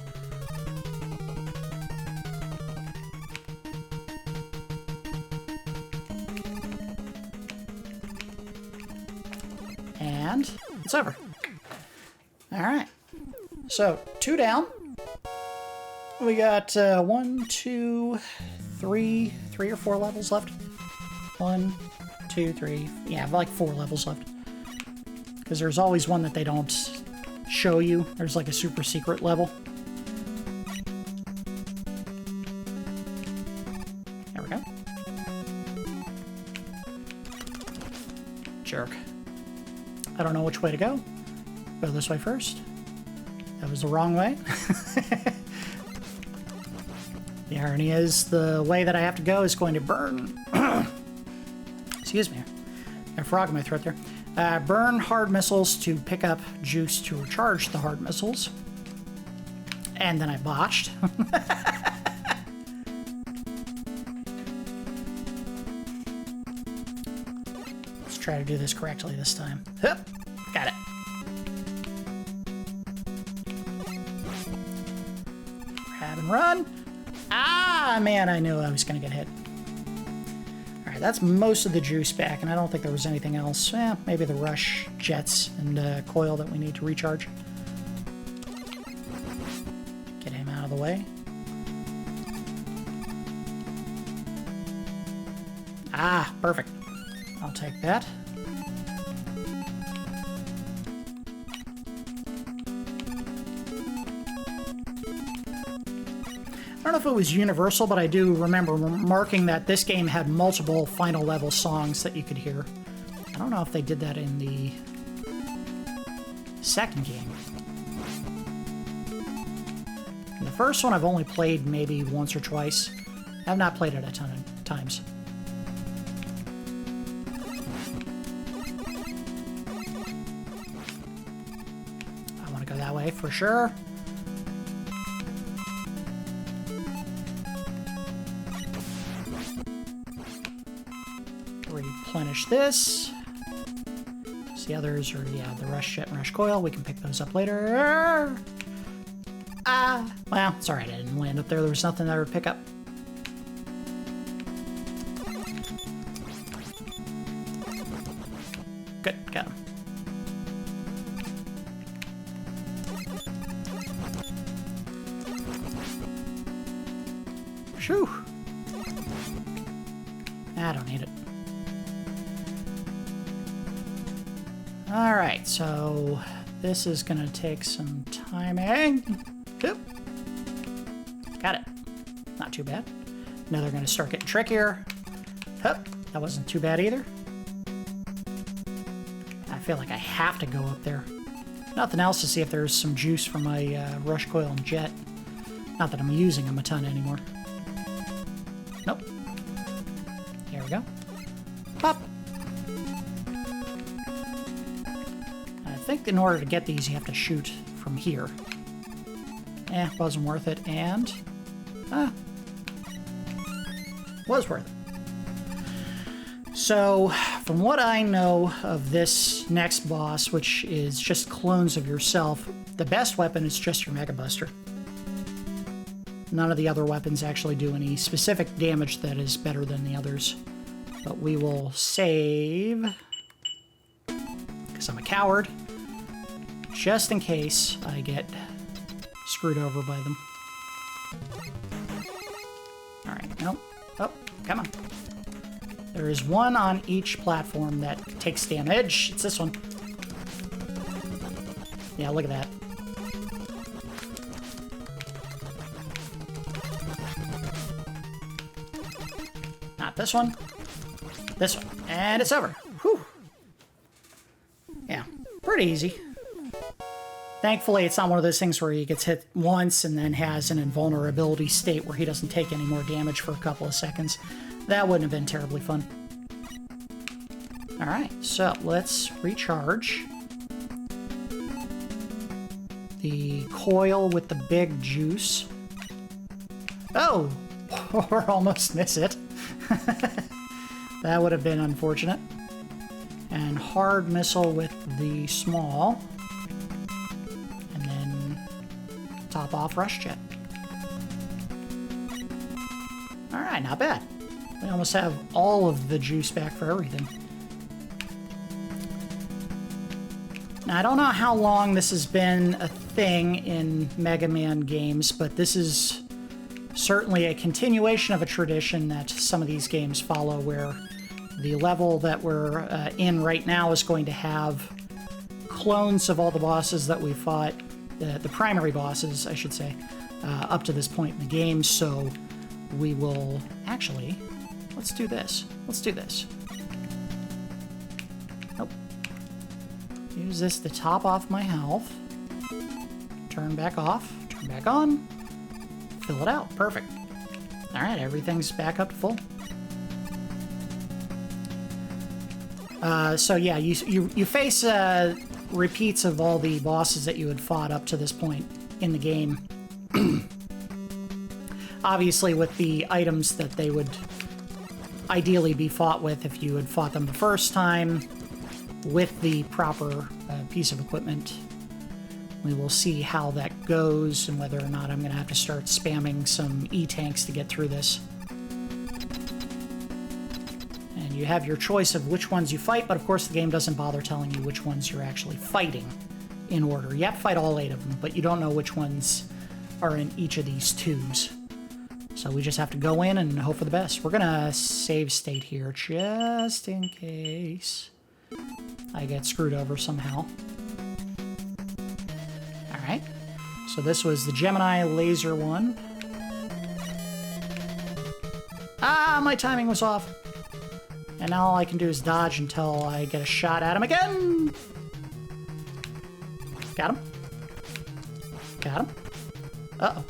And it's over. All right. So 2 down. We got 1, 2, three or four levels left. 1, 2, 3. Yeah, I have like 4 levels left. Because there's always one that they don't show you. There's like a super secret level. There we go. Jerk. I don't know which way to go. Go this way first. That was the wrong way. The irony is the way that I have to go is going to burn. Excuse me. Got a frog in my throat there. Burn hard missiles to pick up juice to recharge the hard missiles. And then I botched. Let's try to do this correctly this time. Hup, got it. Grab and run. Ah, man, I knew I was going to get hit. Alright, that's most of the juice back, and I don't think there was anything else. Maybe the rush jets and coil that we need to recharge. Get him out of the way. Ah, perfect. I'll take that. I don't know if it was universal, but I do remember marking that this game had multiple final level songs that you could hear. I don't know if they did that in the second game. In the first one I've only played maybe once or twice. I have not played it a ton of times. I want to go that way for sure. Replenish this. The others are, yeah, the rush jet and rush coil. We can pick those up later. Ah, well, it's alright. I didn't land up there. There was nothing that I would pick up. Good, got him. Phew. I don't need it. Alright, so this is going to take some timing. Oop. Got it. Not too bad. Now they're going to start getting trickier. Hup. That wasn't too bad either. I feel like I have to go up there. Nothing else to see if there's some juice for my rush coil and jet. Not that I'm using them a ton anymore. Nope. Here we go. Pop. I think in order to get these, you have to shoot from here. Wasn't worth it, and... was worth it. So, from what I know of this next boss, which is just clones of yourself, the best weapon is just your Mega Buster. None of the other weapons actually do any specific damage that is better than the others. But we will save... because I'm a coward. Just in case I get screwed over by them. Alright, nope. Oh, come on. There is one on each platform that takes damage. It's this one. Yeah, look at that. Not this one. This one. And it's over. Whew. Yeah, pretty easy. Thankfully, it's not one of those things where he gets hit once and then has an invulnerability state where he doesn't take any more damage for a couple of seconds. That wouldn't have been terribly fun. Alright, so let's recharge the coil with the big juice. Oh! Or almost miss it. That would have been unfortunate. And hard missile with the small. Top off rush jet. Alright, not bad. We almost have all of the juice back for everything. Now, I don't know how long this has been a thing in Mega Man games, but this is certainly a continuation of a tradition that some of these games follow, where the level that we're in right now is going to have clones of all the bosses that we fought, the primary bosses, I should say, up to this point in the game. So we will actually, let's do this. Let's do this. Nope. Use this to top off my health. Turn back off. Turn back on. Fill it out. Perfect. All right, everything's back up to full. So yeah, you face repeats of all the bosses that you had fought up to this point in the game. Obviously with the items that they would ideally be fought with if you had fought them the first time, with the proper piece of equipment. We will see how that goes and whether or not I'm going to have to start spamming some E-tanks to get through this. And you have your choice of which ones you fight, but of course the game doesn't bother telling you which ones you're actually fighting in order. You have to fight all 8 of them, but you don't know which ones are in each of these tubes. So we just have to go in and hope for the best. We're going to save state here just in case I get screwed over somehow. Alright, so this was the Gemini laser one. Ah, my timing was off. And now all I can do is dodge until I get a shot at him again. Got him. Got him. Uh-oh.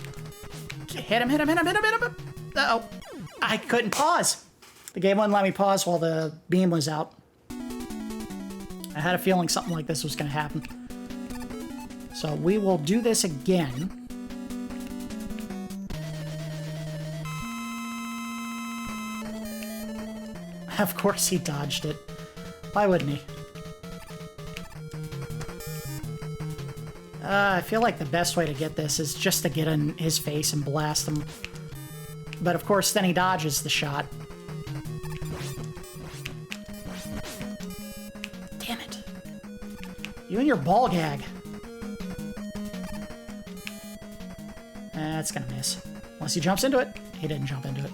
Hit him, hit him, hit him, hit him, hit him. Uh-oh. I couldn't pause. The game wouldn't let me pause while the beam was out. I had a feeling something like this was going to happen. So we will do this again. Of course he dodged it. Why wouldn't he? I feel like the best way to get this is just to get in his face and blast him. But of course then he dodges the shot. Damn it. You and your ball gag. That's gonna miss. Unless he jumps into it. He didn't jump into it.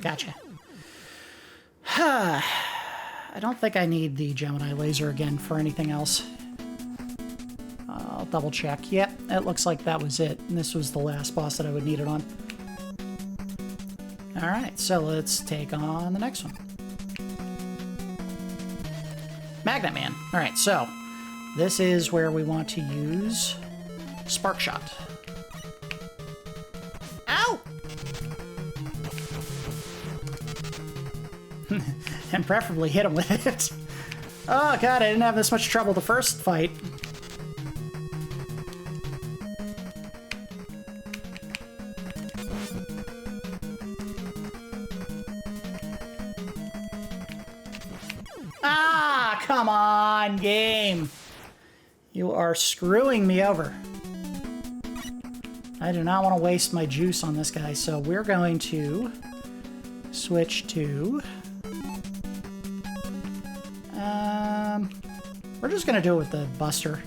Gotcha. I don't think I need the Gemini laser again for anything else. I'll double check. Yep, it looks like that was it. And this was the last boss that I would need it on. Alright, so let's take on the next one. Magnet Man. Alright, so this is where we want to use Spark Shot. Ow! And preferably hit him with it. Oh god, I didn't have this much trouble the first fight. Ah, come on, game. You are screwing me over. I do not want to waste my juice on this guy, so we're going to switch to... we're just going to do it with the Buster.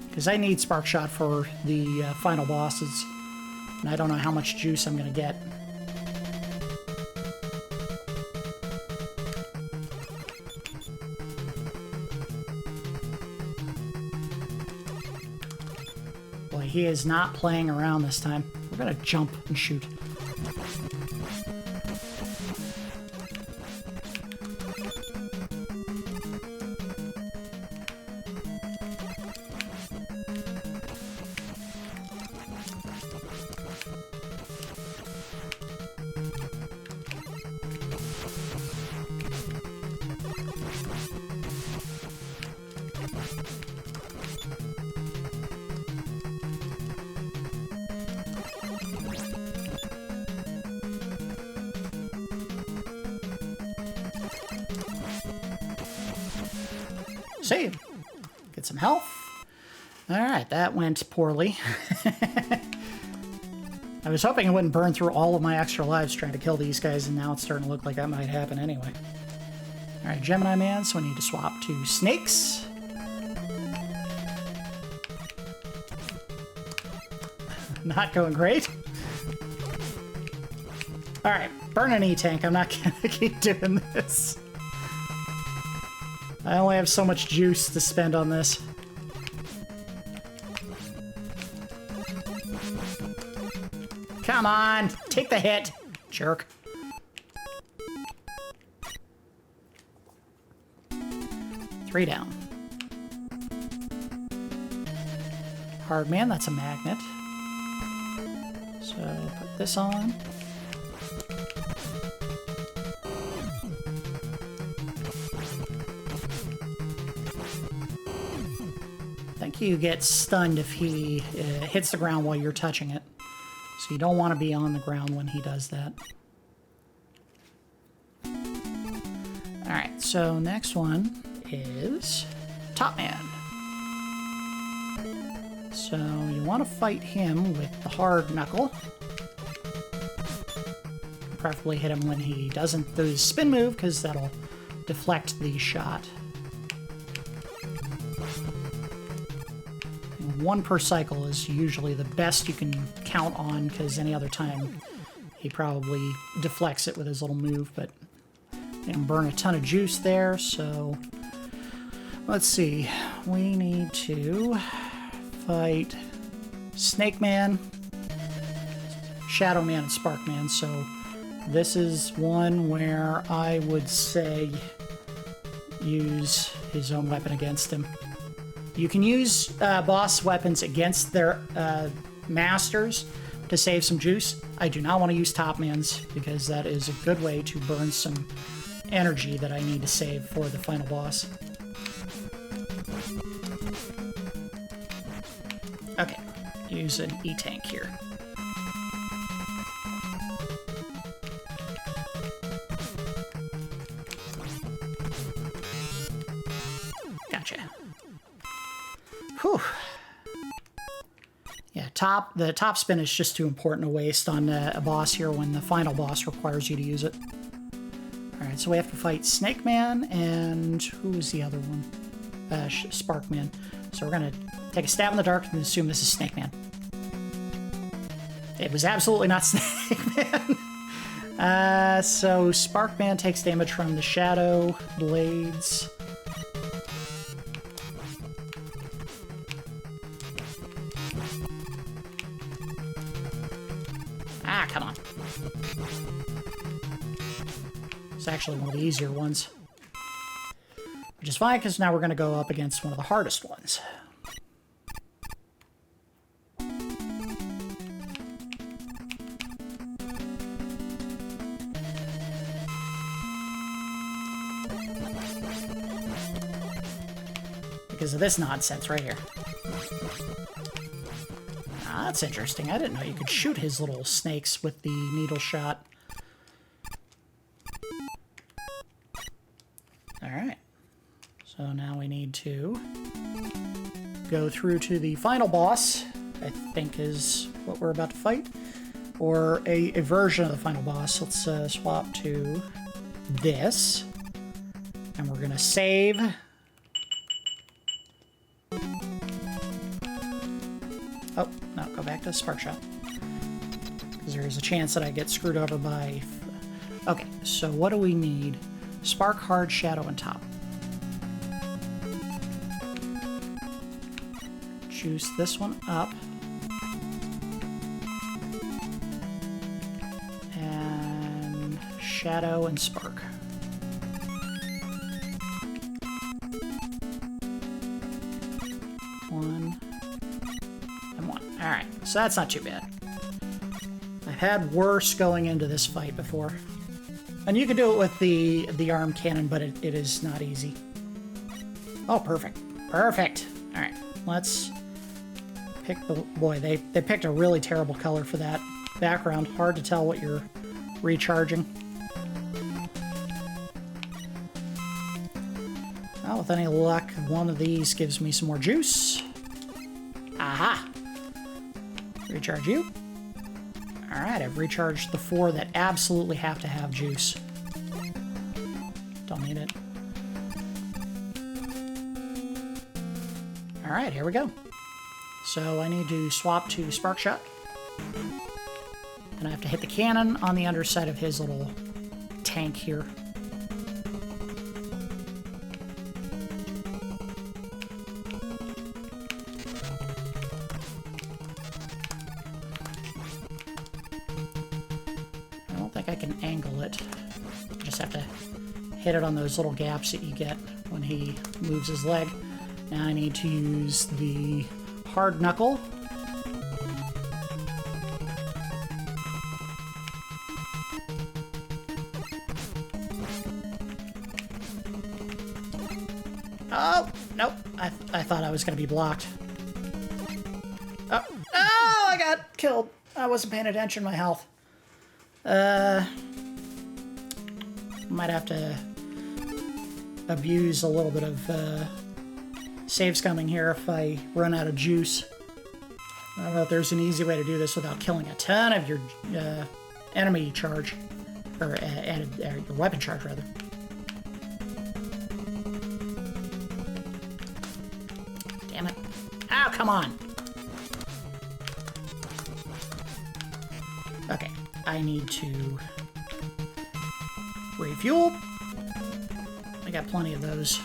Because I need Spark Shot for the final bosses. And I don't know how much juice I'm going to get. Boy, he is not playing around this time. We're going to jump and shoot. Save. Get some health. Alright, that went poorly. I was hoping it wouldn't burn through all of my extra lives trying to kill these guys, and now it's starting to look like that might happen anyway. Alright, Gemini Man, so we need to swap to snakes. Not going great. Alright, burn an E-tank. I'm not gonna keep doing this. I only have so much juice to spend on this. Come on, take the hit, jerk. Three down. Hard man, that's a magnet. So put this on. I think you get stunned if he hits the ground while you're touching it. So you don't want to be on the ground when he does that. Alright, so next one is Top Man. So you want to fight him with the hard knuckle. Preferably hit him when he doesn't do his spin move, because that'll deflect the shot. And 1 per cycle is usually the best you can count on, because any other time he probably deflects it with his little move, but didn't burn a ton of juice there, so let's see. We need to fight Snake Man, Shadow Man, and Spark Man, so this is one where I would say use his own weapon against him. You can use boss weapons against their masters to save some juice. I do not want to use Top Man's, because that is a good way to burn some energy that I need to save for the final boss. Okay, use an E-tank here. Gotcha. Whew. Yeah, the top spin is just too important to waste on a boss here when the final boss requires you to use it. Alright, so we have to fight Snake Man, and who was the other one? Spark Man. So we're gonna take a stab in the dark and assume this is Snake Man. It was absolutely not Snake Man. So Spark Man takes damage from the Shadow Blades. Ah, come on. It's actually one of the easier ones. Which is fine, because now we're going to go up against one of the hardest ones. Because of this nonsense right here. Ah, that's interesting. I didn't know you could shoot his little snakes with the needle shot. Alright. So now we need to go through to the final boss, I think is what we're about to fight. Or a version of the final boss. Let's swap to this. And we're going to save. Oh, no, go back to Spark Shot. Because there is a chance that I get screwed over by... Okay, so what do we need? Spark, Hard, Shadow, and Top. Juice this one up. And Shadow and Spark. One. And one. Alright, so that's not too bad. I've had worse going into this fight before. And you can do it with the arm cannon, but it is not easy. Oh, perfect. Perfect! Alright, let's pick the... Boy, they picked a really terrible color for that background. Hard to tell what you're recharging. Well, with any luck, one of these gives me some more juice. Aha! Recharge you. Alright, I've recharged the 4 that absolutely have to have juice. Don't need it. Alright, here we go. So I need to swap to Spark Shot. And I have to hit the cannon on the underside of his little tank here. I don't think I can angle it. I just have to hit it on those little gaps that you get when he moves his leg. Now I need to use the hard knuckle. Oh, nope. I thought I was going to be blocked. Oh, I got killed. I wasn't paying attention to my health. Might have to abuse a little bit of save scumming here if I run out of juice. I don't know if there's an easy way to do this without killing a ton of your enemy charge. Or your weapon charge, rather. Damn it. Ow, come on! Okay, I need to refuel. I got plenty of those.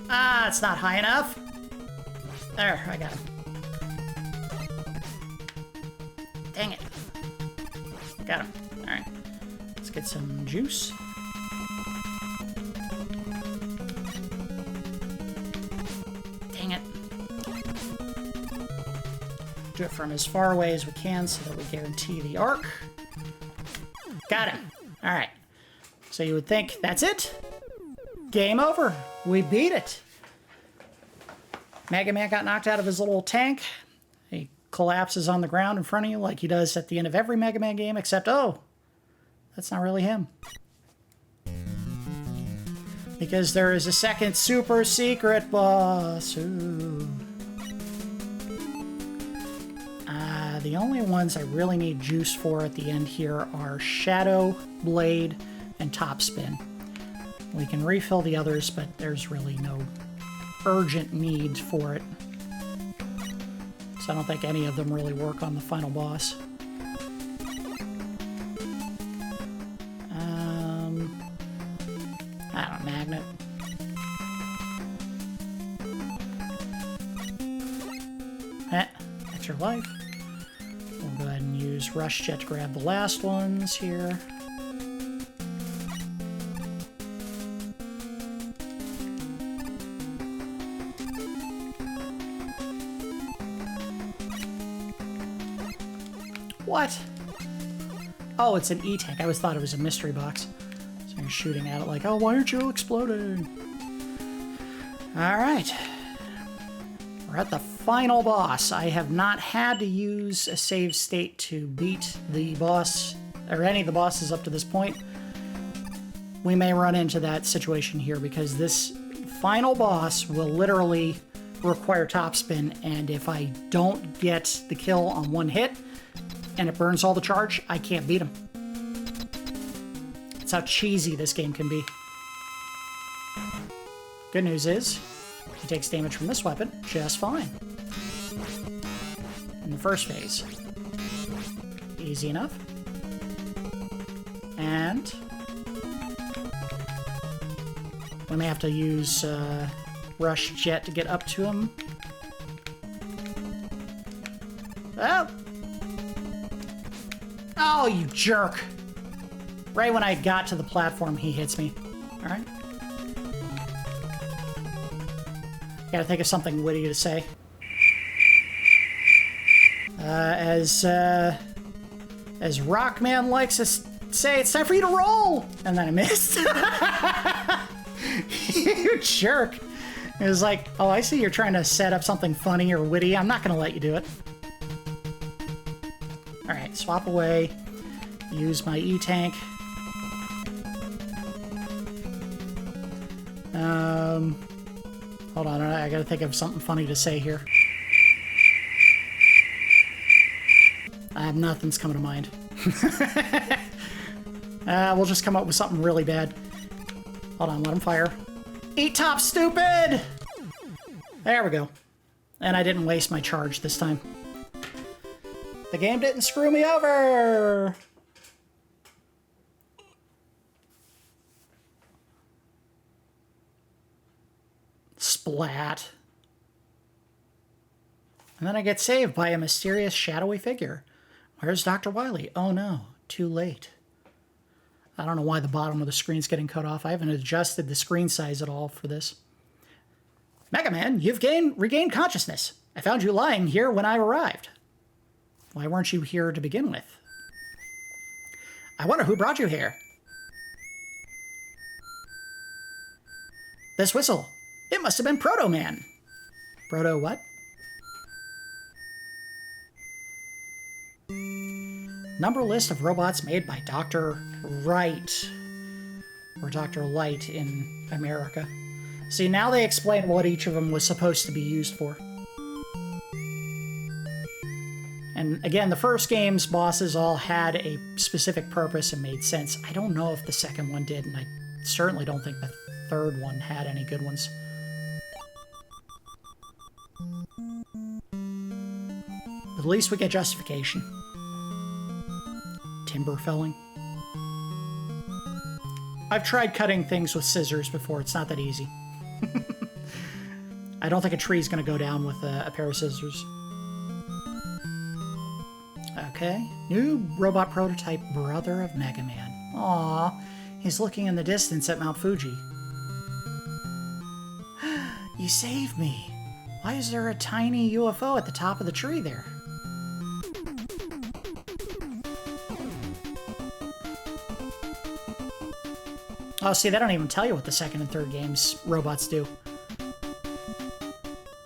Ah, it's not high enough. There, I got him. Dang it. Got him. Alright. Let's get some juice. Dang it. Do it from as far away as we can so that we guarantee the arc. Got him. Alright. So you would think, that's it? Game over. We beat it. Mega Man got knocked out of his little tank. He collapses on the ground in front of you like he does at the end of every Mega Man game, except, oh, that's not really him. Because there is a second super secret boss. Ooh. The only ones I really need juice for at the end here are Shadow, Blade, and Top Spin. We can refill the others, but there's really no urgent need for it. So I don't think any of them really work on the final boss. I don't know, magnet. Extra life. We'll go ahead and use Rush Jet to grab the last ones here. What? Oh, it's an E-tank. I always thought it was a mystery box. So you're shooting at it like, oh, why aren't you exploding? Alright. We're at the final boss. I have not had to use a save state to beat the boss, or any of the bosses up to this point. We may run into that situation here because this final boss will literally require top spin, and if I don't get the kill on one hit, and it burns all the charge, I can't beat him. That's how cheesy this game can be. Good news is, he takes damage from this weapon just fine. In the first phase. Easy enough. And we may have to use Rush Jet to get up to him. Oh! Oh, you jerk! Right when I got to the platform, he hits me. Alright. Gotta think of something witty to say. As Rockman likes to say, it's time for you to roll! And then I missed. You jerk! It was like, oh, I see you're trying to set up something funny or witty. I'm not gonna let you do it. Alright, swap away. Use my E-tank. Hold on, I gotta think of something funny to say here. Nothing's coming to mind. We'll just come up with something really bad. Hold on, let him fire. Eat top, stupid! There we go. And I didn't waste my charge this time. The game didn't screw me over! Splat. And then I get saved by a mysterious shadowy figure. Where's Dr. Wily? Oh no, too late. I don't know why the bottom of the screen's getting cut off. I haven't adjusted the screen size at all for this. Mega Man, you've regained consciousness. I found you lying here when I arrived. Why weren't you here to begin with? I wonder who brought you here. This whistle. It must have been Proto Man. Proto what? Number list of robots made by Dr. Wright. Or Dr. Light in America. See, now they explain what each of them was supposed to be used for. And again, the first game's bosses all had a specific purpose and made sense. I don't know if the second one did, and I certainly don't think the third one had any good ones. But at least we get justification. Timber felling. I've tried cutting things with scissors before. It's not that easy. I don't think a tree's going to go down with a pair of scissors. Okay. New robot prototype, brother of Mega Man. Aww. He's looking in the distance at Mount Fuji. You saved me. Why is there a tiny UFO at the top of the tree there? Oh, see, they don't even tell you what the second and third games robots do.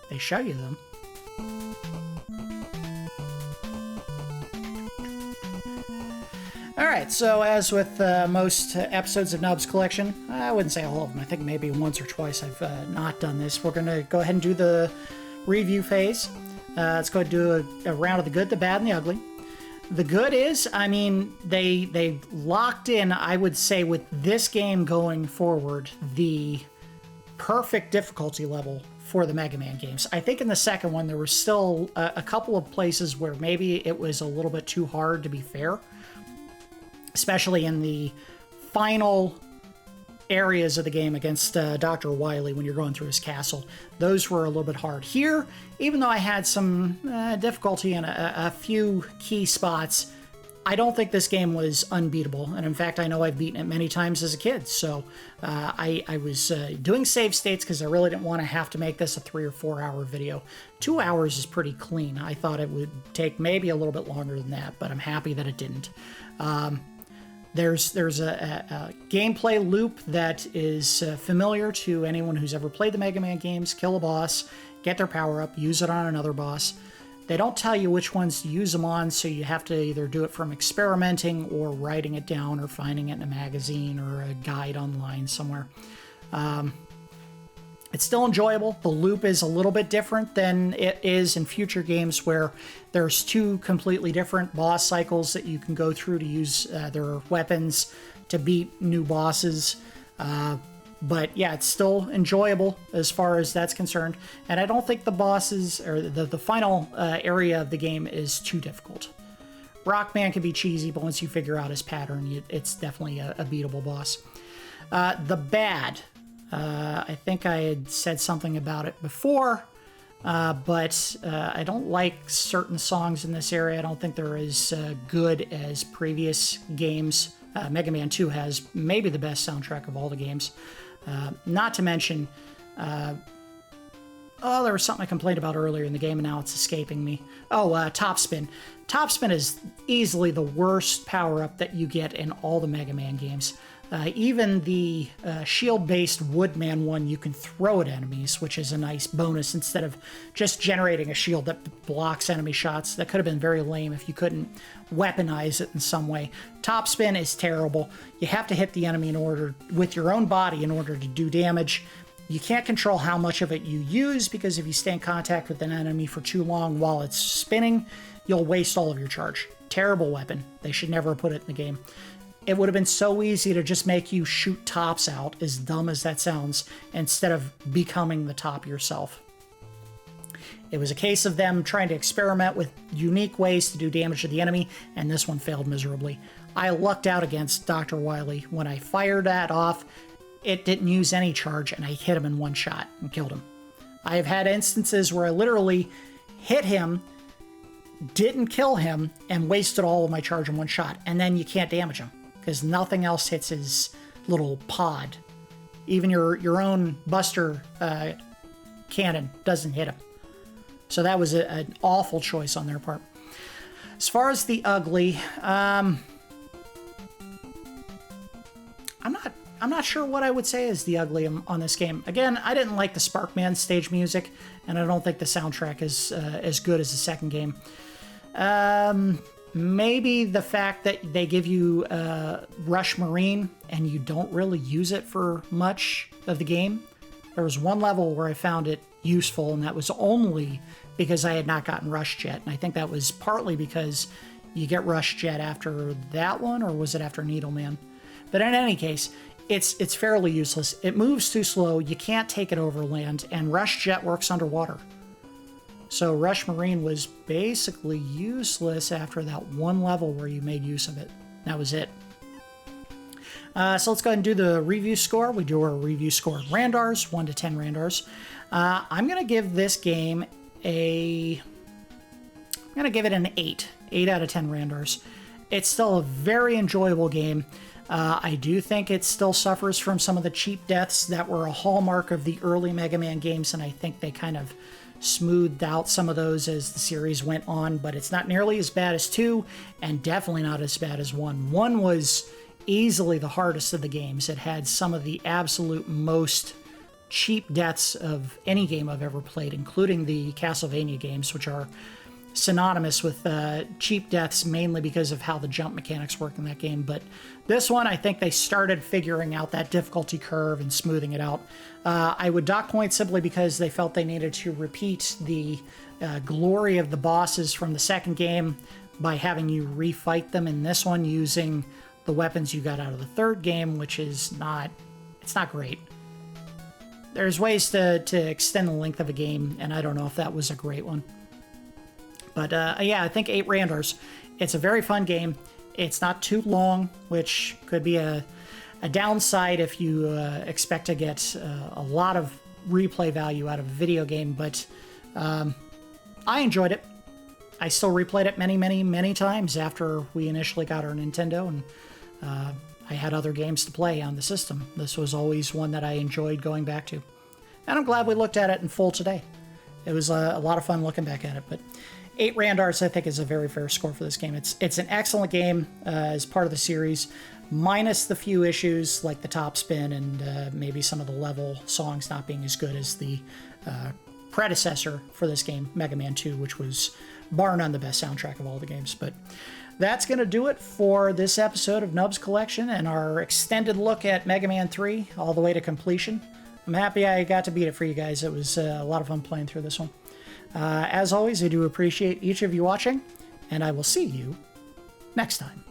They show you them. Alright, so as with most episodes of Nub's Collection, I wouldn't say all of them. I think maybe once or twice I've not done this. We're going to go ahead and do the review phase. Let's go ahead and do a round of the good, the bad, and the ugly. The good is, I mean, they locked in, I would say, with this game going forward, the perfect difficulty level for the Mega Man games. I think in the second one, there were still a couple of places where maybe it was a little bit too hard to be fair, especially in the final areas of the game against Dr. Wily when you're going through his castle. Those were a little bit hard. Here, even though I had some difficulty in a few key spots, I don't think this game was unbeatable. And in fact, I know I've beaten it many times as a kid. So I was doing save states because I really didn't want to have to make this a 3 or 4 hour video. 2 hours is pretty clean. I thought it would take maybe a little bit longer than that, but I'm happy that it didn't. There's a gameplay loop that is familiar to anyone who's ever played the Mega Man games. Kill a boss, get their power up, use it on another boss. They don't tell you which ones to use them on, so you have to either do it from experimenting or writing it down or finding it in a magazine or a guide online somewhere. It's still enjoyable. The loop is a little bit different than it is in future games where there's 2 completely different boss cycles that you can go through to use their weapons to beat new bosses. But yeah, it's still enjoyable as far as that's concerned. And I don't think the bosses, or the final area of the game is too difficult. Rockman can be cheesy, but once you figure out his pattern, it's definitely a beatable boss. The bad. I think I had said something about it before, but I don't like certain songs in this area. I don't think they're as good as previous games. Mega Man 2 has maybe the best soundtrack of all the games. Not to mention, there was something I complained about earlier in the game, and now it's escaping me. Topspin. Topspin is easily the worst power-up that you get in all the Mega Man games. Even the shield-based Woodman one, you can throw at enemies, which is a nice bonus instead of just generating a shield that blocks enemy shots. That could have been very lame if you couldn't weaponize it in some way. Topspin is terrible. You have to hit the enemy with your own body in order to do damage. You can't control how much of it you use, because if you stay in contact with an enemy for too long while it's spinning, you'll waste all of your charge. Terrible weapon. They should never have put it in the game. It would have been so easy to just make you shoot tops out, as dumb as that sounds, instead of becoming the top yourself. It was a case of them trying to experiment with unique ways to do damage to the enemy, and this one failed miserably. I lucked out against Dr. Wily. When I fired that off, it didn't use any charge, and I hit him in one shot and killed him. I have had instances where I literally hit him, didn't kill him, and wasted all of my charge in one shot, and then you can't damage him because nothing else hits his little pod. Even your own Buster cannon doesn't hit him. So that was an awful choice on their part. As far as the ugly, I'm not sure what I would say is the ugly on this game. Again, I didn't like the Sparkman stage music, and I don't think the soundtrack is as good as the second game. Maybe the fact that they give you Rush Marine and you don't really use it for much of the game. There was one level where I found it useful, and that was only because I had not gotten Rush Jet. And I think that was partly because you get Rush Jet after that one, or was it after Needleman? But in any case, it's fairly useless. It moves too slow, you can't take it over land, and Rush Jet works underwater. So Rush Marine was basically useless after that one level where you made use of it. That was it. So let's go ahead and do the review score. We do our review score in Randars, 1 to 10 Randars. I'm going to give this game an 8. 8 out of 10 Randars. It's still a very enjoyable game. I do think it still suffers from some of the cheap deaths that were a hallmark of the early Mega Man games, and I think they kind of smoothed out some of those as the series went on, but it's not nearly as bad as 2, and definitely not as bad as 1. 1 was easily the hardest of the games. It had some of the absolute most cheap deaths of any game I've ever played, including the Castlevania games, which are synonymous with cheap deaths mainly because of how the jump mechanics work in that game. But this one, I think they started figuring out that difficulty curve and smoothing it out. I would dock points simply because they felt they needed to repeat the glory of the bosses from the second game by having you refight them in this one using the weapons you got out of the third game, which is not great. There's ways to extend the length of a game, and I don't know if that was a great one. But yeah, I think 8 Randars. It's a very fun game. It's not too long, which could be a downside if you expect to get a lot of replay value out of a video game. But I enjoyed it. I still replayed it many, many, many times after we initially got our Nintendo, and I had other games to play on the system. This was always one that I enjoyed going back to. And I'm glad we looked at it in full today. It was a lot of fun looking back at it. But 8 Randars, I think, is a very fair score for this game. It's an excellent game as part of the series, minus the few issues like the top spin and maybe some of the level songs not being as good as the predecessor for this game, Mega Man 2, which was bar none the best soundtrack of all the games. But that's going to do it for this episode of Nub's Collection and our extended look at Mega Man 3 all the way to completion. I'm happy I got to beat it for you guys. It was a lot of fun playing through this one. As always, I do appreciate each of you watching, and I will see you next time.